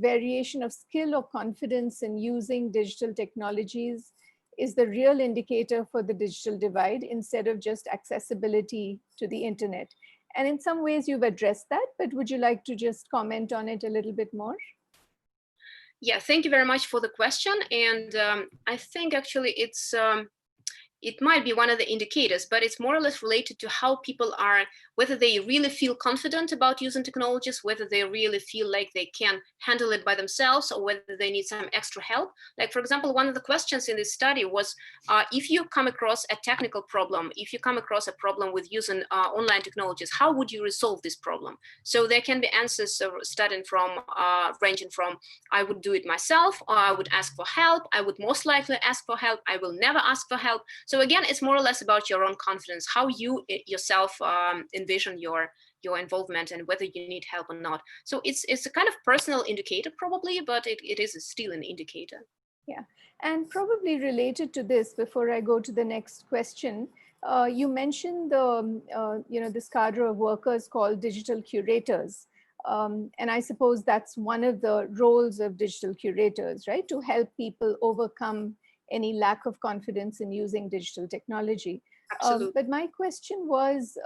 variation of skill or confidence in using digital technologies is the real indicator for the digital divide instead of just accessibility to the internet. And in some ways you've addressed that, but would you like to just comment on it a little bit more? Yeah, thank you very much for the question. And I think actually it might be one of the indicators, but it's more or less related to how people are, whether they really feel confident about using technologies, whether they really feel like they can handle it by themselves, or whether they need some extra help. Like, for example, one of the questions in this study was, if you come across a technical problem, if you come across a problem with using online technologies, how would you resolve this problem? So there can be answers starting from, ranging from, I would do it myself, or I would ask for help, I would most likely ask for help, I will never ask for help. So again, it's more or less about your own confidence, how you yourself envision your involvement and whether you need help or not. So it's a kind of personal indicator probably, but it is still an indicator. Yeah, and probably related to this, before I go to the next question, you mentioned this cadre of workers called digital curators. And I suppose that's one of the roles of digital curators, right? To help people overcome any lack of confidence in using digital technology. But my question was,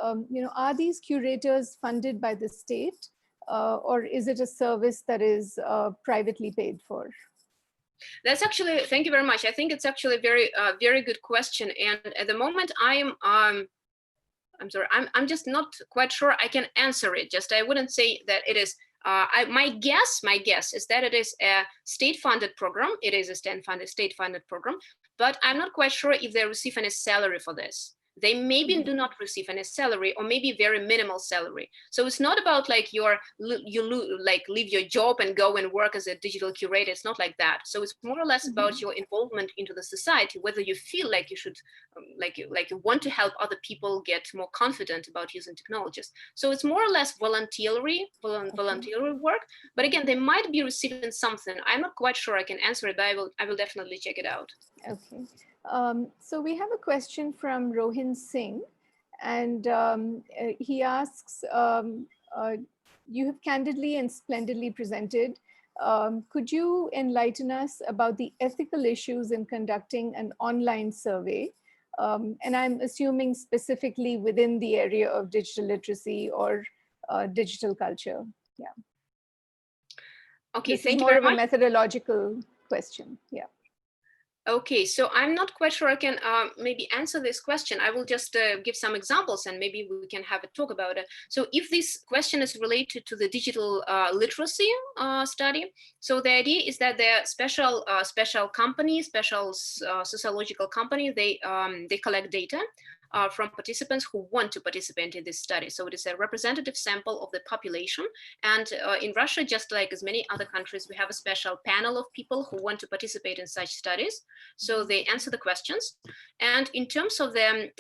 are these curators funded by the state, or is it a service that is privately paid for? That's actually, thank you very much. I think it's actually a very good question. And at the moment I'm sorry, I'm just not quite sure I can answer it. Just I wouldn't say that it is. My guess is that it is a state-funded program. It is a state-funded program, but I'm not quite sure if they receive any salary for this. They maybe do not receive any salary, or maybe very minimal salary. So it's not about like you leave your job and go and work as a digital curator. It's not like that. So it's more or less about your involvement into the society, whether you feel like you should, like you want to help other people get more confident about using technologies. So it's more or less voluntary work. But again, they might be receiving something. I'm not quite sure I can answer it, but I will definitely check it out. Okay. So we have a question from Rohin Singh, and he asks, you have candidly and splendidly presented. Could you enlighten us about the ethical issues in conducting an online survey? And I'm assuming specifically within the area of digital literacy or digital culture. Yeah. Okay, this thank is you more very of a much. methodological question. Yeah. Okay, so I'm not quite sure I can maybe answer this question. I will just give some examples and maybe we can have a talk about it. So if this question is related to the digital literacy study, so the idea is that there are special companies, sociological company, they collect data from participants who want to participate in this study. So it is a representative sample of the population. And in Russia, just like as many other countries, we have a special panel of people who want to participate in such studies. So they answer the questions. And in terms of the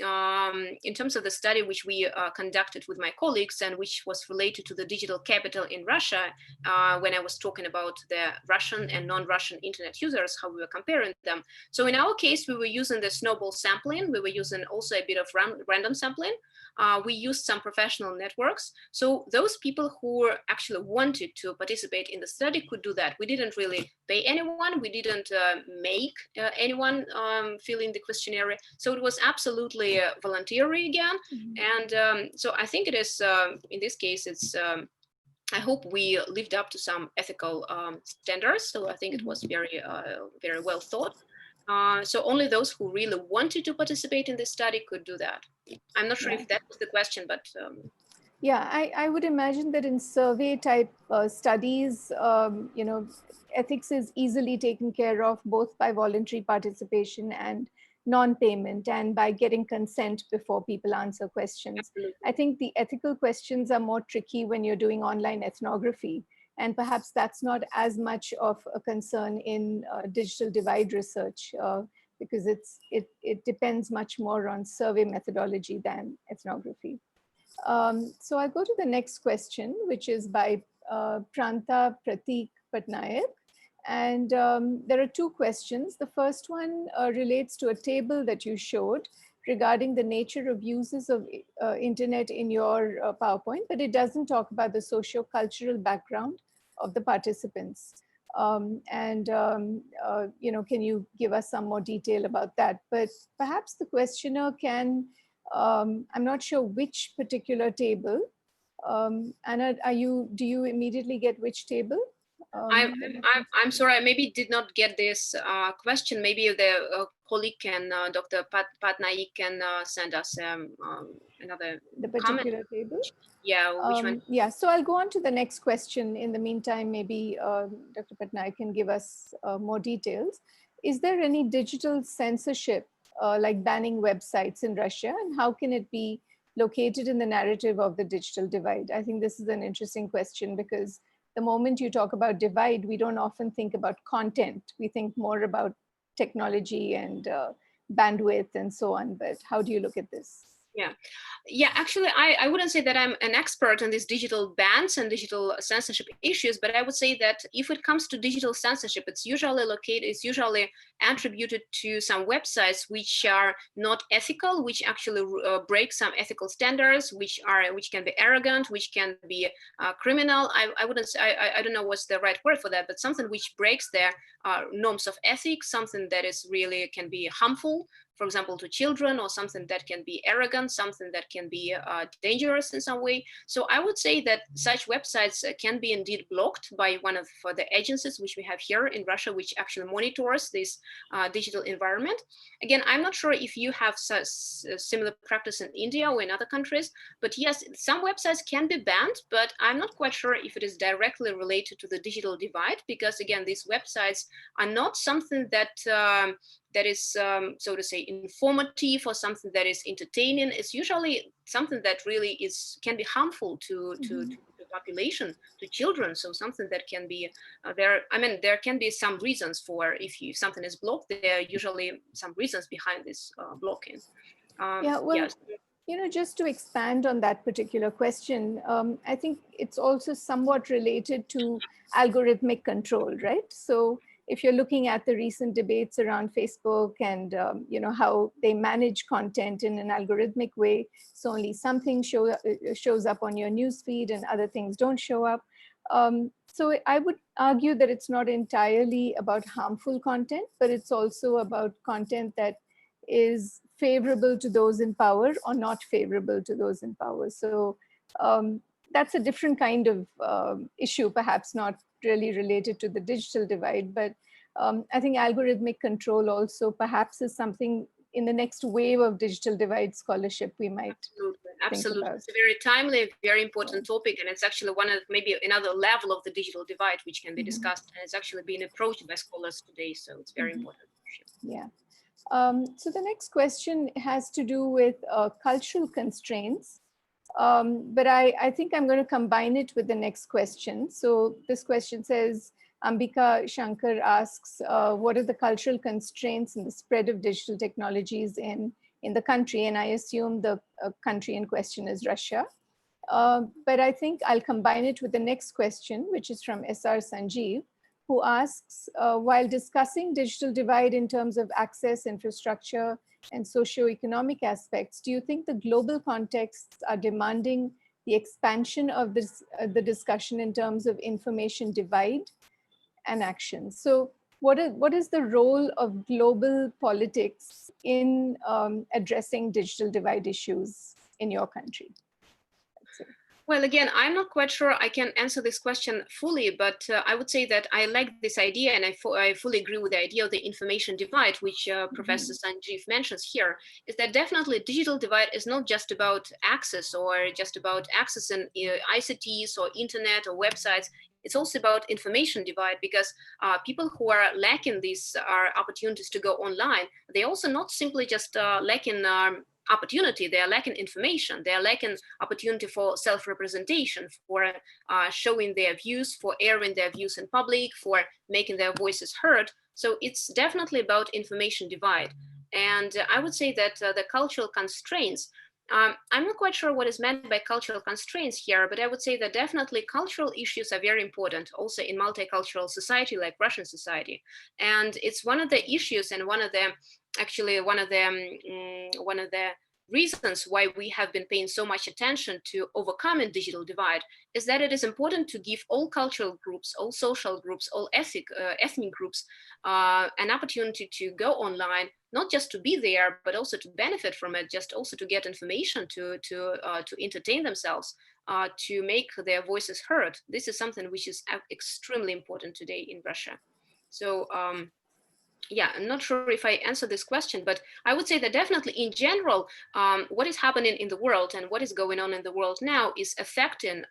study which we conducted with my colleagues and which was related to the digital capital in Russia, when I was talking about the Russian and non-Russian internet users, how we were comparing them. So in our case, we were using the snowball sampling. We were using also a bit of random sampling. We used some professional networks. So those people who actually wanted to participate in the study could do that. We didn't really pay anyone. We didn't make anyone fill in the questionnaire. So it was absolutely voluntary again. And so I think it is, in this case, it's, I hope we lived up to some ethical standards. So I think it was very, very well thought. So only those who really wanted to participate in this study could do that. I'm not sure if that was the question, but. Yeah, I would imagine that in survey type studies, ethics is easily taken care of both by voluntary participation and non-payment, and by getting consent before people answer questions. Absolutely. I think the ethical questions are more tricky when you're doing online ethnography. And perhaps that's not as much of a concern in digital divide research because it depends much more on survey methodology than ethnography. So I'll go to the next question, which is by Pranta Pratik Patnaik. And there are two questions. The first one relates to a table that you showed regarding the nature of uses of internet in your PowerPoint, but it doesn't talk about the socio-cultural background of the participants. Can you give us some more detail about that? But perhaps the questioner can, I'm not sure which particular table. Anna, do you immediately get which table? I'm sorry, I maybe did not get this question. Maybe the colleague can, Dr. Patnaik can send us another the particular comment. Table. Yeah, which one? Yeah, so I'll go on to the next question. In the meantime, maybe Dr. Patnaik can give us more details. Is there any digital censorship, like banning websites in Russia, and how can it be located in the narrative of the digital divide? I think this is an interesting question, because the moment you talk about divide, we don't often think about content. We think more about technology and bandwidth and so on. But how do you look at this? Yeah, actually, I wouldn't say that I'm an expert on these digital bans and digital censorship issues, but I would say that if it comes to digital censorship, it's usually attributed to some websites which are not ethical, which actually break some ethical standards, which can be arrogant, which can be criminal. I wouldn't say, I don't know what's the right word for that, but something which breaks their norms of ethics, something that is really can be harmful, for example, to children, or something that can be arrogant, something that can be dangerous in some way. So I would say that such websites can be indeed blocked by one of the agencies which we have here in Russia, which actually monitors this digital environment. Again, I'm not sure if you have such similar practice in India or in other countries, but yes, some websites can be banned, but I'm not quite sure if it is directly related to the digital divide, because again, these websites are not something that that is, so to say, informative or something that is entertaining. It's usually something that really can be harmful to the population, to children. So something that can be there can be some reasons for if something is blocked. There are usually some reasons behind this blocking. Yes. Just to expand on that particular question, I think it's also somewhat related to algorithmic control, right? So if you're looking at the recent debates around Facebook and how they manage content in an algorithmic way, so only something shows up on your newsfeed and other things don't show up. So I would argue that it's not entirely about harmful content, but it's also about content that is favorable to those in power or not favorable to those in power. So that's a different kind of issue, perhaps not really related to the digital divide, but I think algorithmic control also perhaps is something in the next wave of digital divide scholarship we might Absolutely. think about. It's a very timely, very important topic, and it's actually one of maybe another level of the digital divide which can be discussed, and it's actually being approached by scholars today, so it's very important. Yeah. So the next question has to do with cultural constraints, but I think I'm going to combine it with the next question. So this question says, Ambika Shankar asks, what are the cultural constraints in the spread of digital technologies in the country? And I assume the country in question is Russia. But I think I'll combine it with the next question, which is from SR Sanjeev, who asks, while discussing digital divide in terms of access, infrastructure, and socio-economic aspects, do you think the global contexts are demanding the expansion of the discussion in terms of information divide and action? So what is the role of global politics in addressing digital divide issues in your country? Well, again, I'm not quite sure I can answer this question fully, but I would say that I like this idea, and I fully agree with the idea of the information divide, which Professor Sanjeev mentions here, is that definitely digital divide is not just about access or just about accessing ICTs or internet or websites. It's also about information divide, because people who are lacking these opportunities to go online, they also not simply just lacking opportunity, they are lacking information, they are lacking opportunity for self-representation, for showing their views, for airing their views in public, for making their voices heard. So it's definitely about information divide. And I would say that the cultural constraints, I'm not quite sure what is meant by cultural constraints here, but I would say that definitely cultural issues are very important also in multicultural society like Russian society. And it's one of the issues and one of the actually one of the reasons why we have been paying so much attention to overcoming digital divide is that it is important to give all cultural groups, all social groups, all ethnic groups an opportunity to go online, not just to be there, but also to benefit from it, just also to get information, to entertain themselves, to make their voices heard. This is something which is extremely important today in Russia. So yeah, I'm not sure if I answered this question, but I would say that definitely in general, what is happening in the world and what is going on in the world now is affecting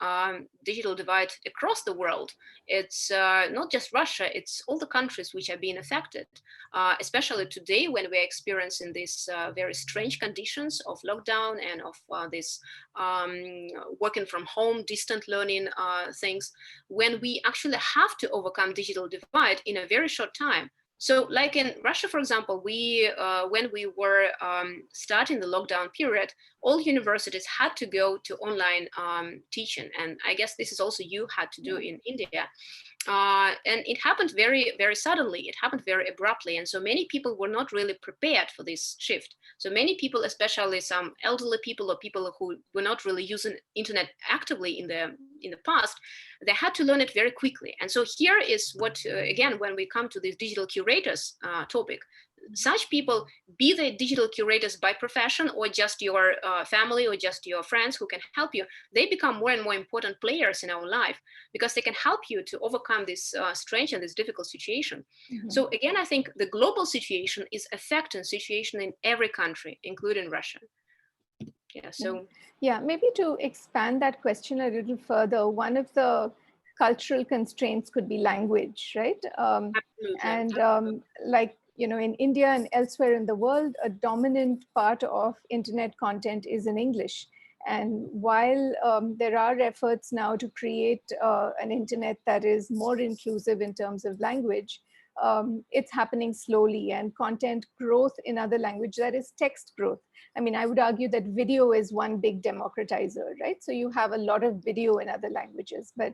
digital divide across the world. It's not just Russia, it's all the countries which are being affected, especially today when we're experiencing these very strange conditions of lockdown and of this working from home, distant learning things, when we actually have to overcome digital divide in a very short time. So like in Russia, for example, when we were starting the lockdown period, all universities had to go to online teaching. And I guess this is also you had to do in India. And it happened very, very suddenly. It happened very abruptly. And so many people were not really prepared for this shift. So many people, especially some elderly people or people who were not really using internet actively in the past, they had to learn it very quickly. And so here is what, again, when we come to this digital curators topic, such people, be they digital curators by profession or just your family or just your friends who can help you, they become more and more important players in our life because they can help you to overcome this strange and this difficult situation. So again, I think the global situation is affecting situation in every country, including Russia. Yeah, so. Yeah, maybe to expand that question a little further, one of the cultural constraints could be language, right? Absolutely. And like, you know, in India and elsewhere in the world, a dominant part of internet content is in English. And while there are efforts now to create an internet that is more inclusive in terms of language, it's happening slowly, and content growth in other language, that is text growth. I mean, I would argue that video is one big democratizer, right? So you have a lot of video in other languages, but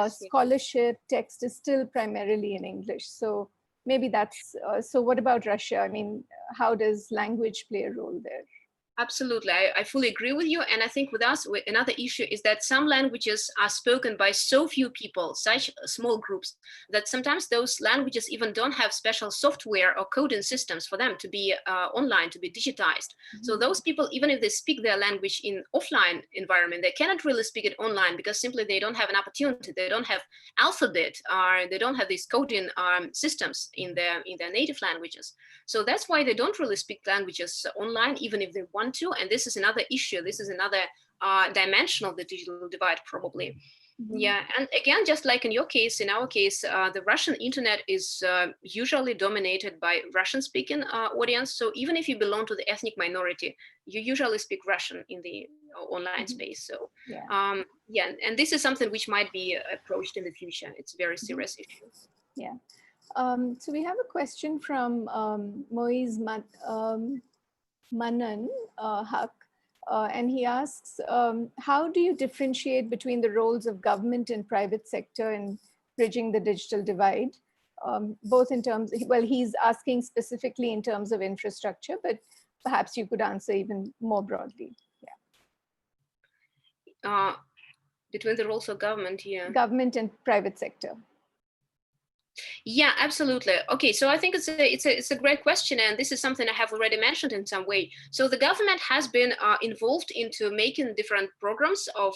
scholarship, text is still primarily in English. So maybe that's, so what about Russia? I mean, how does language play a role there? Absolutely, I fully agree with you. And I think with us, another issue is that some languages are spoken by so few people, such small groups, that sometimes those languages even don't have special software or coding systems for them to be online, to be digitized. So those people, even if they speak their language in offline environment, they cannot really speak it online because simply they don't have an opportunity. They don't have alphabet, or they don't have these coding systems in their native languages. So that's why they don't really speak languages online, even if they want to. And this is another issue. This is another dimension of the digital divide, probably. Yeah, and again, just like in your case, in our case, the Russian internet is usually dominated by Russian-speaking audience. So even if you belong to the ethnic minority, you usually speak Russian in the online space. So yeah, and this is something which might be approached in the future. It's a very serious issue. Yeah. So we have a question from Moiz Manan Haq, and he asks, how do you differentiate between the roles of government and private sector in bridging the digital divide? Both in terms, well, he's asking specifically in terms of infrastructure, but perhaps you could answer even more broadly. Yeah. Between the roles of government here. Government and private sector. Yeah, absolutely. Okay, so I think it's a great question, and this is something I have already mentioned in some way. So the government has been involved into making different programs of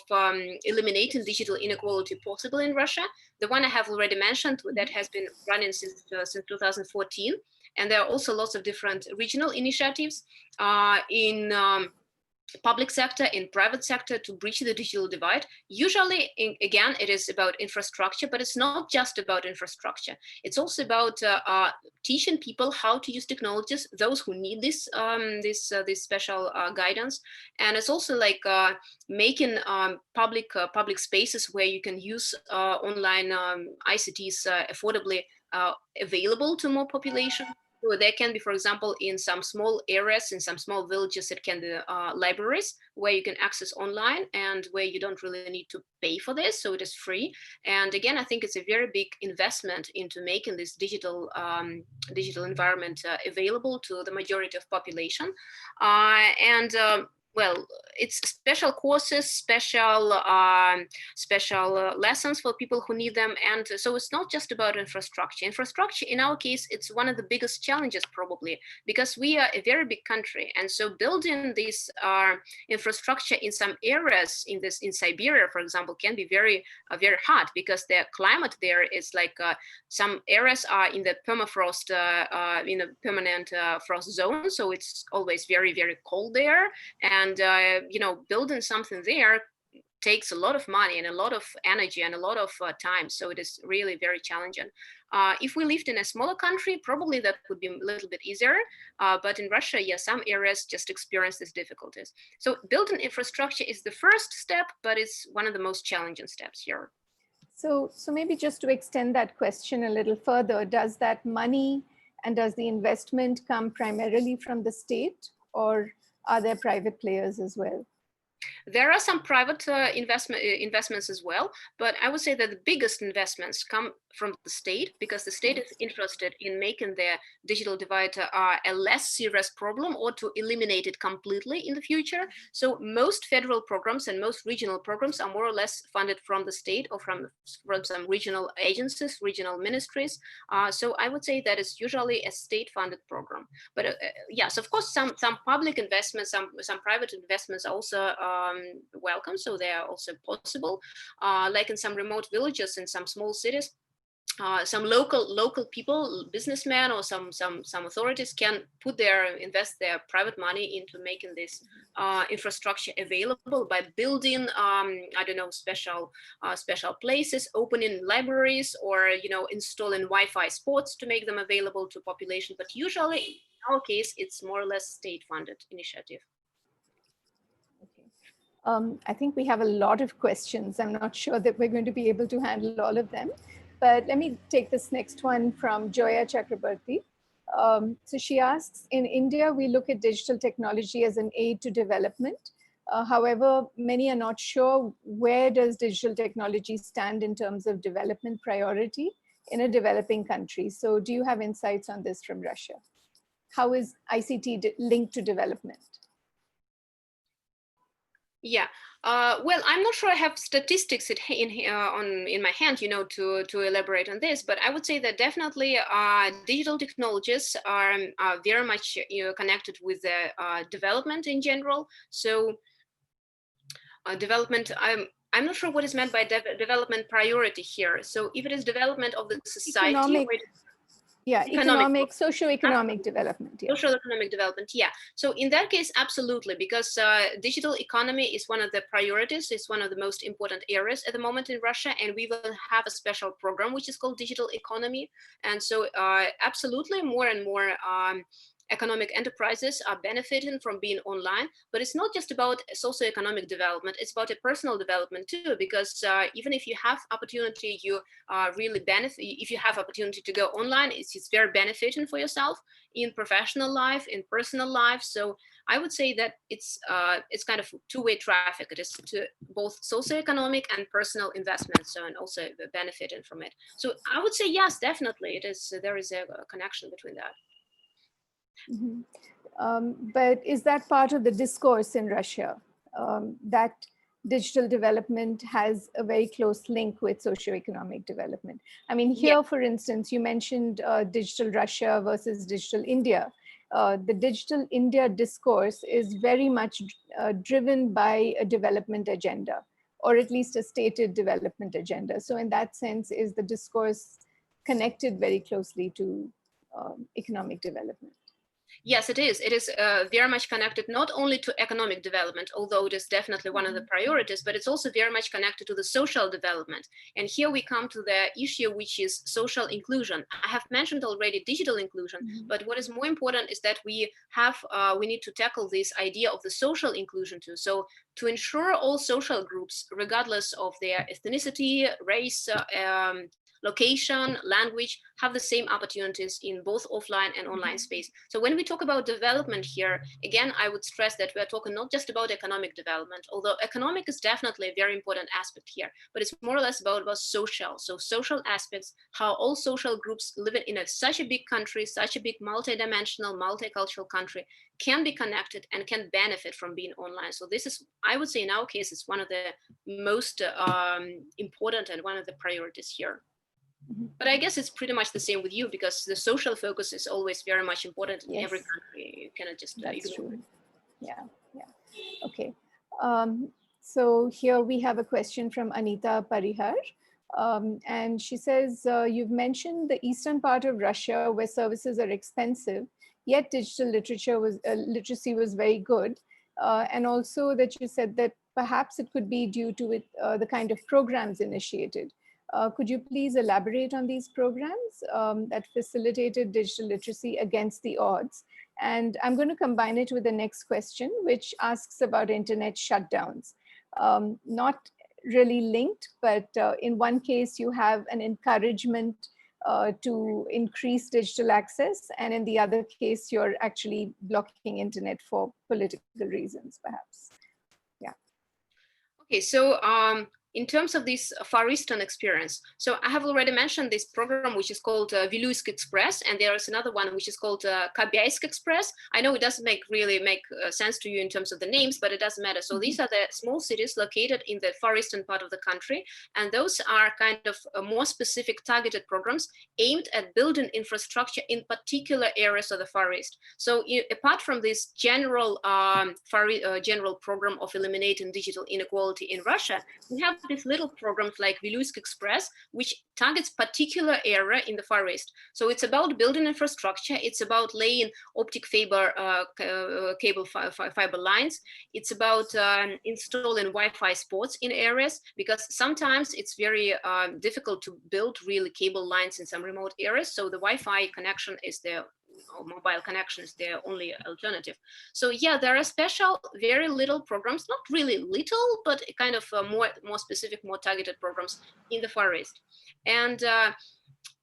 eliminating digital inequality possible in Russia. The one I have already mentioned that has been running since 2014, and there are also lots of different regional initiatives in public sector, in private sector, to bridge the digital divide. Usually, again, it is about infrastructure, but it's not just about infrastructure. It's also about teaching people how to use technologies, those who need this this special guidance. And it's also like making public spaces where you can use online ICTs affordably available to more population. So there can be, for example, in some small areas, in some small villages, it can be libraries where you can access online and where you don't really need to pay for this. So it is free. And again, I think it's a very big investment into making this digital environment available to the majority of population. Well, it's special courses, special lessons for people who need them. And so it's not just about infrastructure. Infrastructure, in our case, it's one of the biggest challenges probably, because we are a very big country. And so building this infrastructure in some areas in Siberia, for example, can be very hard, because the climate there is like some areas are in the permafrost, in a permanent frost zone. So it's always very, very cold there. And building something there takes a lot of money and a lot of energy and a lot of time. So it is really very challenging. If we lived in a smaller country, probably that would be a little bit easier. But in Russia, yeah, some areas just experience these difficulties. So building infrastructure is the first step, but it's one of the most challenging steps here. So maybe just to extend that question a little further, does that money and does the investment come primarily from the state, or are there private players as well? There are some private investments as well, but I would say that the biggest investments come from the state, because the state is interested in making the digital divide a less serious problem, or to eliminate it completely in the future. So most federal programs and most regional programs are more or less funded from the state or from some regional agencies, regional ministries. So I would say that it's usually a state-funded program. But yes, of course, some public investments, some private investments also welcome. So they are also possible, like in some remote villages, in some small cities. Some local people, businessmen, or some authorities can invest their private money into making this infrastructure available by building I don't know, special places, opening libraries, or installing Wi-Fi spots to make them available to population. But usually, in our case, it's more or less state-funded initiative. I think we have a lot of questions. I'm not sure that we're going to be able to handle all of them, but let me take this next one from Joya Chakrabarti. So she asks, in India, we look at digital technology as an aid to development. However, many are not sure, where does digital technology stand in terms of development priority in a developing country? So do you have insights on this from Russia? How is ICT linked to development? Yeah, well, I'm not sure I have statistics in my hand, to elaborate on this, but I would say that definitely digital technologies are very much connected with the development in general. So development, I'm not sure what is meant by development priority here. So if it is development of the society, economic, socio-economic development. Yeah. Social-economic development, yeah. So in that case, absolutely, because digital economy is one of the priorities. It's one of the most important areas at the moment in Russia, and we will have a special program which is called Digital Economy. And so absolutely, more and more economic enterprises are benefiting from being online. But it's not just about socioeconomic development, it's about a personal development too, because even if you have opportunity, you really benefit. If you have opportunity to go online, it's very benefiting for yourself in professional life, in personal life. So I would say that it's kind of two-way traffic. It is to both socioeconomic and personal investments, so, and also benefiting from it. So I would say yes, definitely, there is a connection between that. Mm-hmm. But is that part of the discourse in Russia, that digital development has a very close link with socioeconomic development? I mean, here, for instance, you mentioned digital Russia versus digital India. The digital India discourse is very much driven by a development agenda, or at least a stated development agenda. So in that sense, is the discourse connected very closely to economic development? Yes, it is. It is very much connected not only to economic development, although it is definitely one of the priorities, but it's also very much connected to the social development. And here we come to the issue, which is social inclusion. I have mentioned already digital inclusion, but what is more important is that we need to tackle this idea of the social inclusion too. So to ensure all social groups, regardless of their ethnicity, race, location, language, have the same opportunities in both offline and online space. So when we talk about development here, again, I would stress that we are talking not just about economic development, although economic is definitely a very important aspect here, but it's more or less about social. So social aspects, how all social groups living in such a big country, such a big multidimensional, multicultural country can be connected and can benefit from being online. So this is, I would say in our case, it's one of the most important and one of the priorities here. But I guess it's pretty much the same with you, because the social focus is always very much important in every country. You cannot just That's ignore true. Yeah. Okay. So here we have a question from Anita Parihar. And she says, you've mentioned the eastern part of Russia where services are expensive, yet digital literacy was very good. And also that you said that perhaps it could be due to the kind of programs initiated. Could you please elaborate on these programs that facilitated digital literacy against the odds? And I'm going to combine it with the next question, which asks about internet shutdowns. Not really linked, but in one case, you have an encouragement to increase digital access. And in the other case, you're actually blocking internet for political reasons, perhaps. Yeah. Okay, so in terms of this Far Eastern experience, so I have already mentioned this program, which is called Viluisk Express, and there is another one which is called Kabyaisk Express. I know it doesn't really make sense to you in terms of the names, but it doesn't matter. So these are the small cities located in the Far Eastern part of the country, and those are kind of more specific targeted programs aimed at building infrastructure in particular areas of the Far East. So apart from this general general program of eliminating digital inequality in Russia, we have these little programs like Viluisk Express, which targets particular area in the Far East. So it's about building infrastructure. It's about laying optic fiber cable fiber lines. It's about installing Wi-Fi spots in areas, because sometimes it's very difficult to build really cable lines in some remote areas. So the Wi-Fi connection is the mobile connection is their only alternative. So yeah, there are special, very little programs, not really little, but kind of more specific, more targeted programs in the Far East. And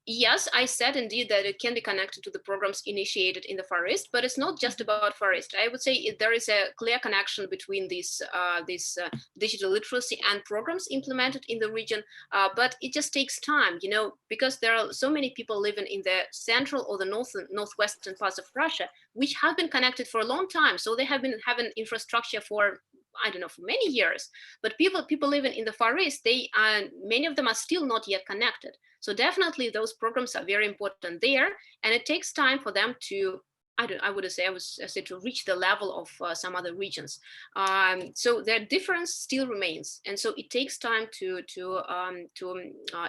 yes, I said indeed that it can be connected to the programs initiated in the Far East, but it's not just about Far East. I would say there is a clear connection between these digital literacy and programs implemented in the region, but it just takes time, you know, because there are so many people living in the central or the northwestern parts of Russia, which have been connected for a long time. So they have been having infrastructure for, I don't know, for many years, but people living in the Far East, many of them are still not yet connected. So definitely those programs are very important there, and it takes time for them to, I would say to reach the level of some other regions. So their difference still remains, and so it takes time to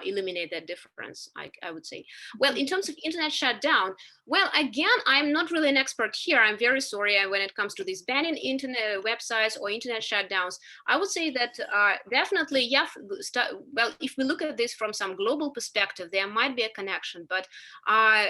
eliminate that difference, I would say. Well, in terms of internet shutdown, well, again, I'm not really an expert here. I'm very sorry when it comes to these banning internet websites or internet shutdowns. I would say that definitely, yeah. Well, if we look at this from some global perspective, there might be a connection. But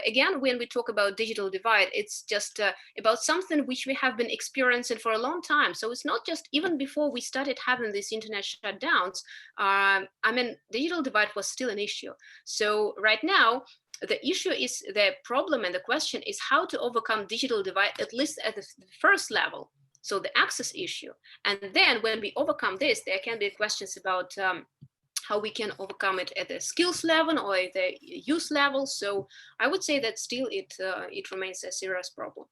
again, when we talk about digital divide, it's just about something which we have been experiencing for a long time. So it's not just even before we started having these internet shutdowns. I mean, digital divide was still an issue. So right now, the issue is, the problem and the question is how to overcome digital divide, at least at the first level. So the access issue. And then when we overcome this, there can be questions about how we can overcome it at the skills level or at the use level. So I would say that still it remains a serious problem.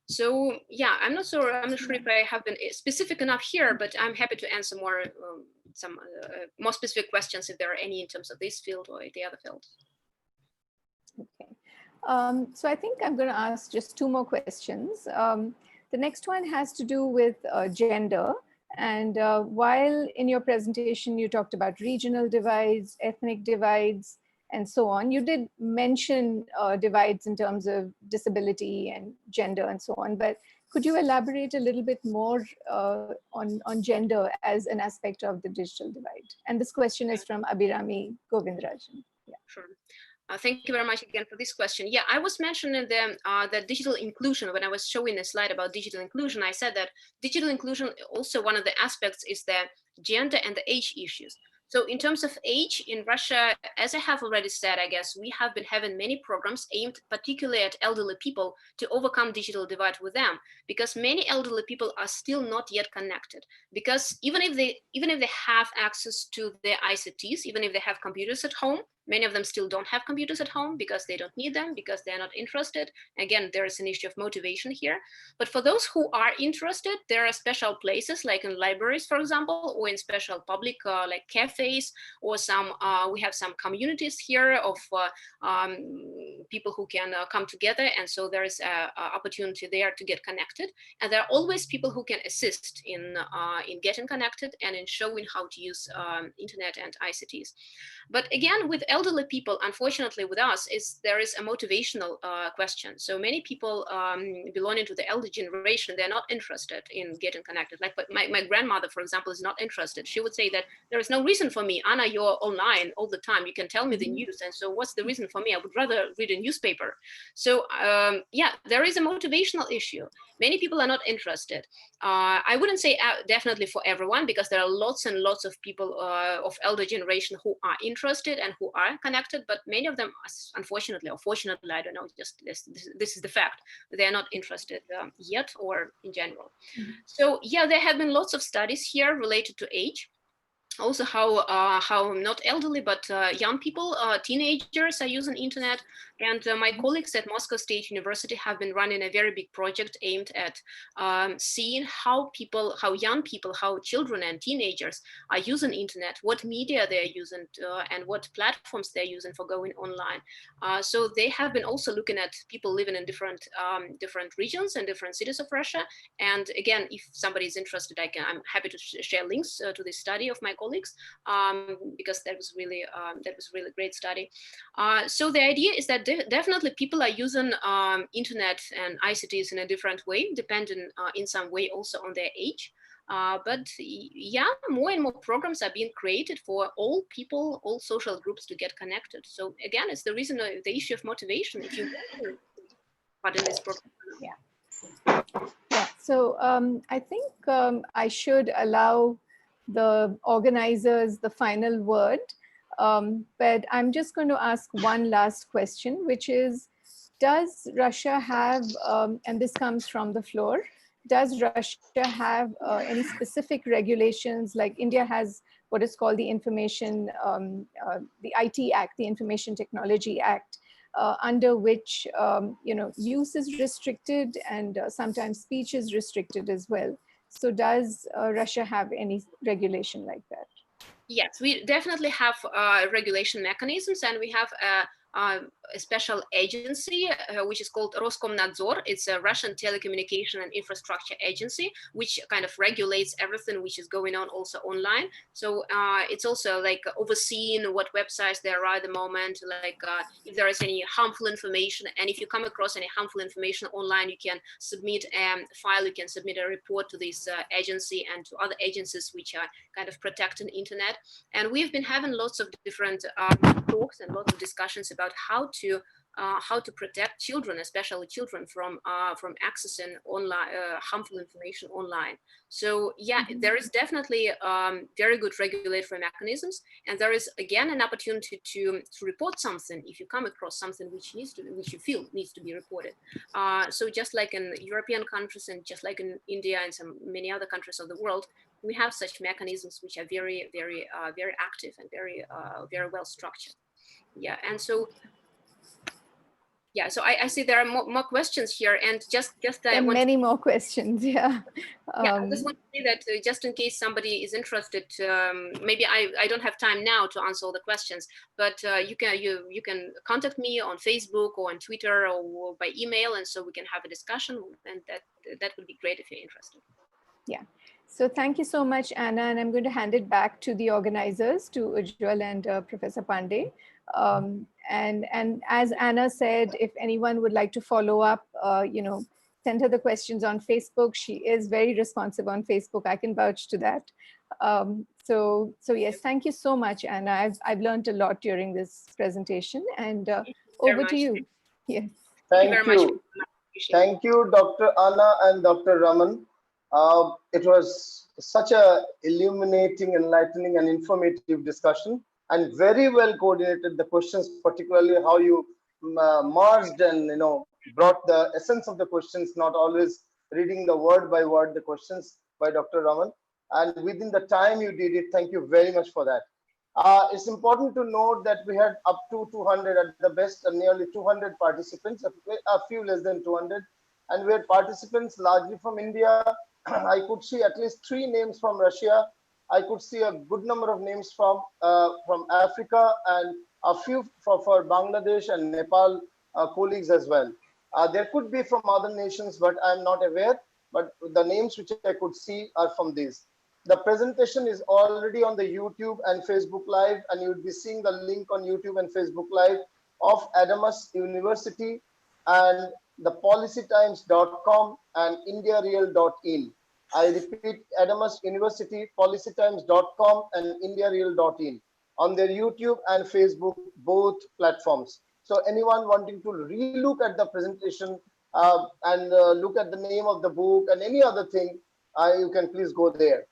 So yeah, I'm not sure if I have been specific enough here, but I'm happy to answer some more specific questions if there are any in terms of this field or the other field. Okay. So I think I'm going to ask just two more questions. The next one has to do with gender. And while in your presentation, you talked about regional divides, ethnic divides, and so on, you did mention divides in terms of disability and gender and so on. But could you elaborate a little bit more on gender as an aspect of the digital divide? And this question is from Abhirami Govindrajan. Yeah. Sure. Thank you very much again for this question. Yeah, I was mentioning the digital inclusion when I was showing a slide about digital inclusion. I said that digital inclusion, also one of the aspects is the gender and the age issues. So in terms of age in Russia, as I have already said, I guess we have been having many programs aimed particularly at elderly people to overcome digital divide with them, because many elderly people are still not yet connected. Because even if they have access to their ICTs, even if they have computers at home, many of them still don't have computers at home because they don't need them, because they're not interested. Again, there is an issue of motivation here. But for those who are interested, there are special places like in libraries, for example, or in special public like cafes, or we have some communities here of people who can come together. And so there is an opportunity there to get connected. And there are always people who can assist in getting connected and in showing how to use internet and ICTs. But again, with elderly people, unfortunately with us, there is a motivational question. So many people belonging to the elder generation, they're not interested in getting connected. Like my grandmother, for example, is not interested. She would say that there is no reason for me. Anna, you're online all the time. You can tell me the news. And so what's the reason for me? I would rather read a newspaper. So yeah, there is a motivational issue. Many people are not interested. I wouldn't say definitely for everyone, because there are lots and lots of people of elder generation who are interested and who are connected, but many of them, unfortunately or fortunately, I don't know, just this is the fact, they are not interested yet, or in general. So yeah, there have been lots of studies here related to age. Also how not elderly, but young people, teenagers are using internet. And my colleagues at Moscow State University have been running a very big project aimed at seeing how young people, how children and teenagers are using internet, what media they're using, and what platforms they're using for going online. So they have been also looking at people living in different regions and different cities of Russia. And again, if somebody is interested, I'm happy to share links to this study of my colleagues, because that was really great study. So the idea is that definitely people are using internet and ICTs in a different way, depending in some way also on their age. But yeah, more and more programs are being created for all people, all social groups to get connected. So again, it's the reason, the issue of motivation. If you part in this program. Yeah. So I think I should allow the organizers the final word. But I'm just going to ask one last question, which is, does Russia have, and this comes from the floor, does Russia have any specific regulations? Like India has what is called the the IT Act, the Information Technology Act, under which use is restricted, and sometimes speech is restricted as well. So does Russia have any regulation like that? Yes, we definitely have regulation mechanisms, and we have a special agency which is called Roskomnadzor. It's a Russian telecommunication and infrastructure agency, which kind of regulates everything which is going on also online. So it's also like overseeing what websites there are at the moment, like if there is any harmful information, and if you come across any harmful information online, you can submit a file, you can submit a report to this agency and to other agencies which are kind of protecting internet. And we've been having lots of different talks and lots of discussions about how to protect children, especially children, from accessing online harmful information online. So yeah, there is definitely very good regulatory mechanisms, and there is again an opportunity to report something if you come across something which you feel needs to be reported. So just like in European countries, and just like in India and many other countries of the world, we have such mechanisms which are very, very, very active and very, very well structured. Yeah, and so yeah, so I see there are more questions here, and just there are many more questions. Yeah. Yeah, I just want to say that just in case somebody is interested, maybe I don't have time now to answer all the questions, but you can contact me on Facebook or on Twitter or by email, and so we can have a discussion, and that would be great if you're interested. Yeah. So thank you so much, Anna, and I'm going to hand it back to the organizers, to Ujjwal and Professor Pandey. And as Anna said, if anyone would like to follow up, send her the questions on Facebook. She is very responsive on Facebook. I can vouch to that. So yes, thank you so much, Anna. I've learned a lot during this presentation, and over to you. Yes. Thank you. Thank you, Dr. Anna and Dr. Raman. It was such a illuminating, enlightening, and informative discussion, and very well coordinated. The questions, particularly how you merged and brought the essence of the questions, not always reading the word by word the questions by Dr. Raman. And within the time you did it, thank you very much for that. It's important to note that we had up to 200 at the best, and nearly 200 participants, a few less than 200, and we had participants largely from India. I could see at least 3 names from Russia. I could see a good number of names from Africa, and a few for Bangladesh and Nepal colleagues as well. There could be from other nations, but I'm not aware. But the names which I could see are from these. The presentation is already on the YouTube and Facebook Live, and you will be seeing the link on YouTube and Facebook Live of Adamas University and the policytimes.com and indiareal.in. I repeat, Adamas University, policytimes.com and indiareal.in on their YouTube and Facebook, both platforms. So anyone wanting to relook at the presentation and look at the name of the book and any other thing, you can please go there.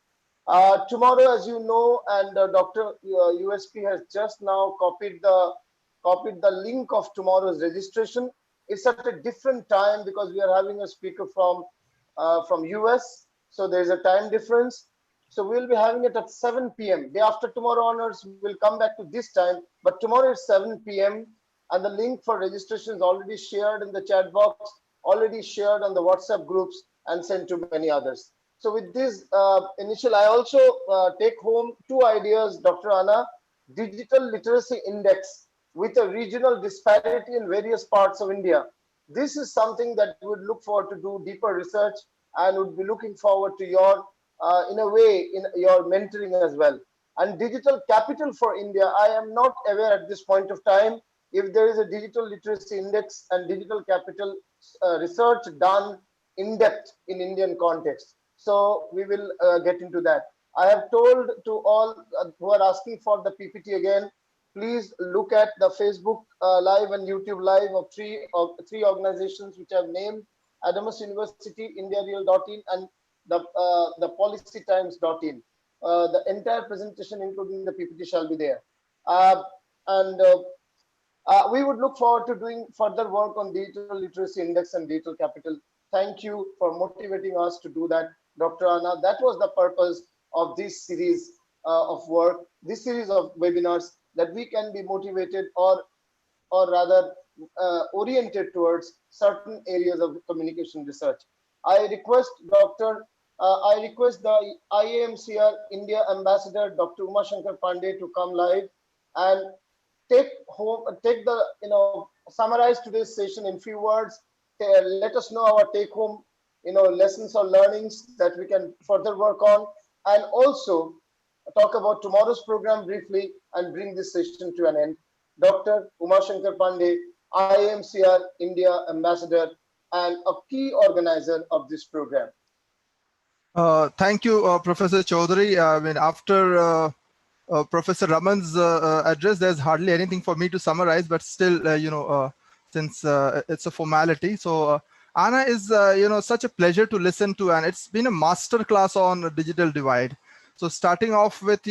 Tomorrow, as you know, and Dr. USP has just now copied the link of tomorrow's registration. It's at a different time because we are having a speaker from US, so there is a time difference. So we'll be having it at 7 p.m. Day after tomorrow onwards, we'll come back to this time, but tomorrow is 7 p.m. and the link for registration is already shared in the chat box, already shared on the WhatsApp groups, and sent to many others. So with this initial, I also take home 2 ideas, Dr. Anna: digital literacy index with a regional disparity in various parts of India. This is something that we would look forward to do deeper research, and would be looking forward to your, in a way, in your mentoring as well. And digital capital for India, I am not aware at this point of time if there is a digital literacy index and digital capital research done in depth in Indian context. So we will get into that. I have told to all who are asking for the PPT again, please look at the Facebook Live and YouTube Live of three organizations which I've named: Adamas University, indiareal.in, and the policytimes.in. The entire presentation, including the PPT, shall be there. And we would look forward to doing further work on digital literacy index and digital capital. Thank you for motivating us to do that, Dr. Anna. That was the purpose of this series of work, this series of webinars, that we can be motivated or rather oriented towards certain areas of communication research. I request the IAMCR India Ambassador, Dr. Umashankar Pandey, to come live and summarize today's session in few words. Let us know our take home, lessons or learnings that we can further work on, and also talk about tomorrow's program briefly and bring this session to an end. Dr. Umashankar Pandey, IAMCR India Ambassador and a key organizer of this program. Thank you, Professor Chaudhary. I mean, after Professor Raman's address, there's hardly anything for me to summarize, but still, since it's a formality. So Anna is, such a pleasure to listen to, and it's been a master class on digital divide. So starting off with,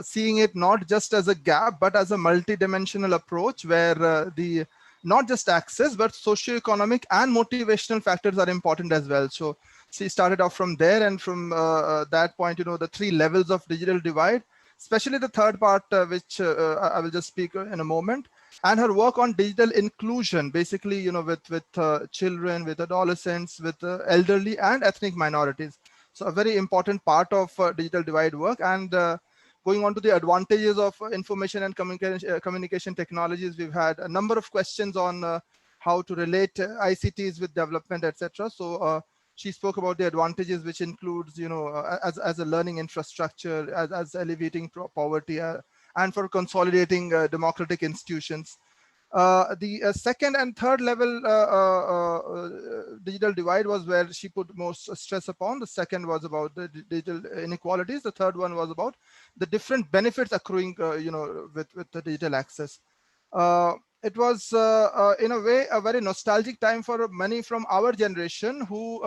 seeing it not just as a gap, but as a multi-dimensional approach where the not just access, but socioeconomic and motivational factors are important as well. So she started off from there, and from that point, the 3 levels of digital divide, especially the third part, which I will just speak in a moment, and her work on digital inclusion, basically, with children, with adolescents, with elderly and ethnic minorities. So a very important part of digital divide work. And going on to the advantages of information and communication technologies, we've had a number of questions on how to relate ICTs with development, etc. So she spoke about the advantages, which includes, as a learning infrastructure, as alleviating poverty, and for consolidating democratic institutions. The second and third level digital divide was where she put most stress upon. The second was about the digital inequalities. The third one was about the different benefits accruing, with the digital access. It was, in a way, a very nostalgic time for many from our generation who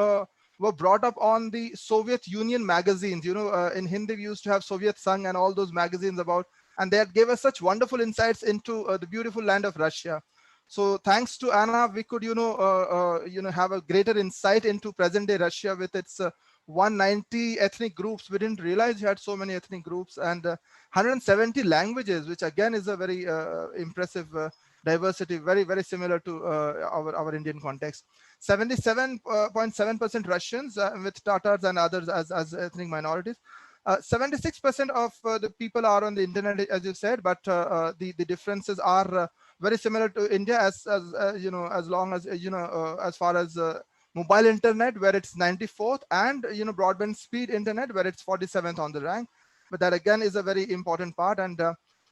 were brought up on the Soviet Union magazines. In Hindi, we used to have Soviet Sang and all those magazines about, and they gave us such wonderful insights into the beautiful land of Russia. So thanks to Anna, we could, have a greater insight into present day Russia with its 190 ethnic groups. We didn't realize you had so many ethnic groups, and 170 languages, which again is a very impressive diversity, very, very similar to our Indian context. 77.7% Russians with Tatars and others as ethnic minorities. 76% of the people are on the internet, as you said, but the differences are very similar to India as long as as far as mobile internet, where it's 94th, and broadband speed internet, where it's 47th on the rank. But that again is a very important part. And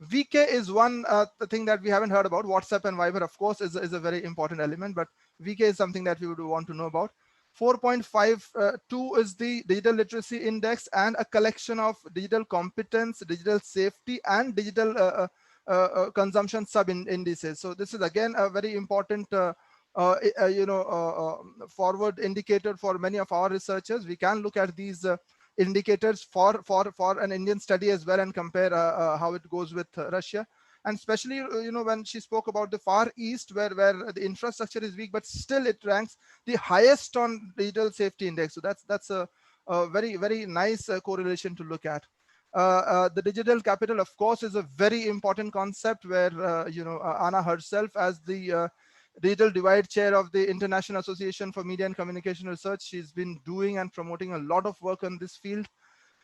VK is one the thing that we haven't heard about. WhatsApp and Viber, of course, is a very important element, but VK is something that we would want to know about. 4.52 is the digital literacy index, and a collection of digital competence, digital safety, and digital consumption sub indices. So this is again a very important forward indicator for many of our researchers. We can look at these indicators for an Indian study as well, and compare how it goes with Russia. And especially when she spoke about the Far East, where the infrastructure is weak, but still it ranks the highest on digital safety index. So that's a very, very nice correlation to look at. The digital capital, of course, is a very important concept, where Anna herself, as the digital divide chair of the International Association for Media and Communication Research, she's been doing and promoting a lot of work on this field.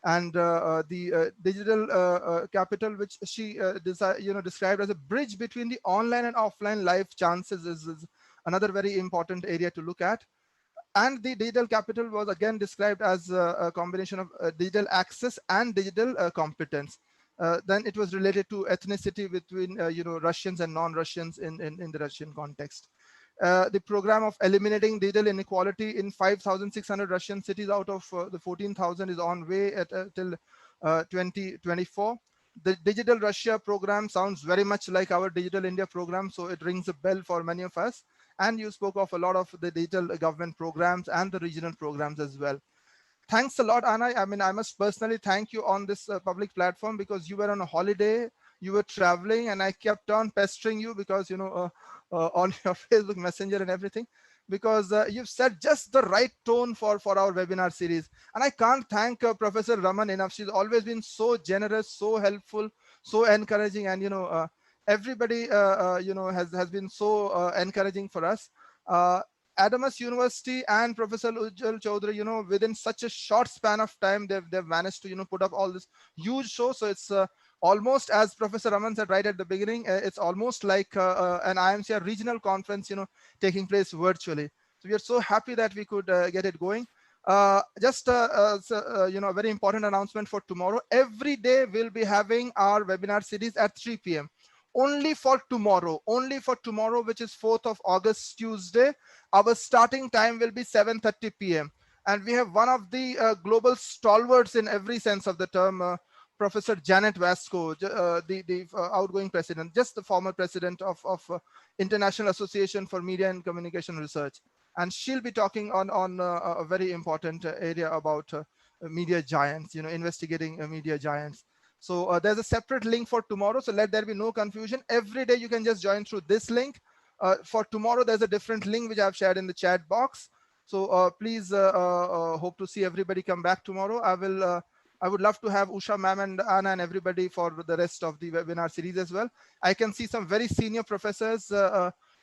And the digital capital, which she described as a bridge between the online and offline life chances, is another very important area to look at. And the digital capital was again described as a combination of digital access and digital competence. Then it was related to ethnicity between Russians and non-Russians in the Russian context. The program of eliminating digital inequality in 5,600 Russian cities out of the 14,000 is on way till 2024. The Digital Russia program sounds very much like our Digital India program, so it rings a bell for many of us. And you spoke of a lot of the digital government programs and the regional programs as well. Thanks a lot, Anna. I mean, I must personally thank you on this public platform, because you were on a holiday, you were traveling, and I kept on pestering you because, on your Facebook Messenger and everything, because you've set just the right tone for our webinar series. And I can't thank Professor Raman enough. She's always been so generous, so helpful, so encouraging, and, everybody, has been so encouraging for us. Adamas University and Professor Ujjwal Chaudhary, within such a short span of time, they've managed to, put up all this huge show. So it's almost, as Professor Raman said right at the beginning, it's almost like an IAMCR regional conference, taking place virtually. So we are so happy that we could get it going. Just a very important announcement for tomorrow. Every day we'll be having our webinar series at 3 p.m. Only for tomorrow, which is 4th of August, Tuesday. Our starting time will be 7:30 p.m. And we have one of the global stalwarts in every sense of the term, Professor Janet Vasco, the outgoing president, just the former president of International Association for Media and Communication Research. And she'll be talking on a very important area about media giants, investigating media giants. So there's a separate link for tomorrow. So let there be no confusion. Every day you can just join through this link. For tomorrow, there's a different link which I've shared in the chat box. So please hope to see everybody come back tomorrow. I would love to have Usha ma'am and Anna and everybody for the rest of the webinar series as well. I can see some very senior professors,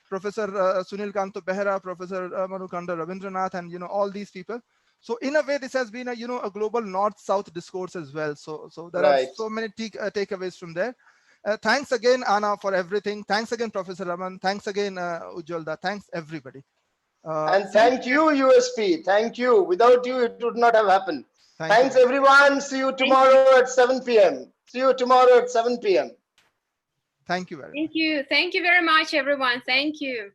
Professor Sunil Kanto Behera, Professor Manukanda Rabindranath, and all these people. So in a way, this has been a global North-South discourse as well. So there are so many takeaways from there. Thanks again, Anna, for everything. Thanks again, Professor Raman. Thanks again, Ujjwal. Thanks, everybody. And thank you, USP. Thank you. Without you, it would not have happened. Thanks, everyone. See you tomorrow at 7 p.m. See you tomorrow at 7 p.m. Thank you very much. Thank you. Thank you very much, everyone. Thank you.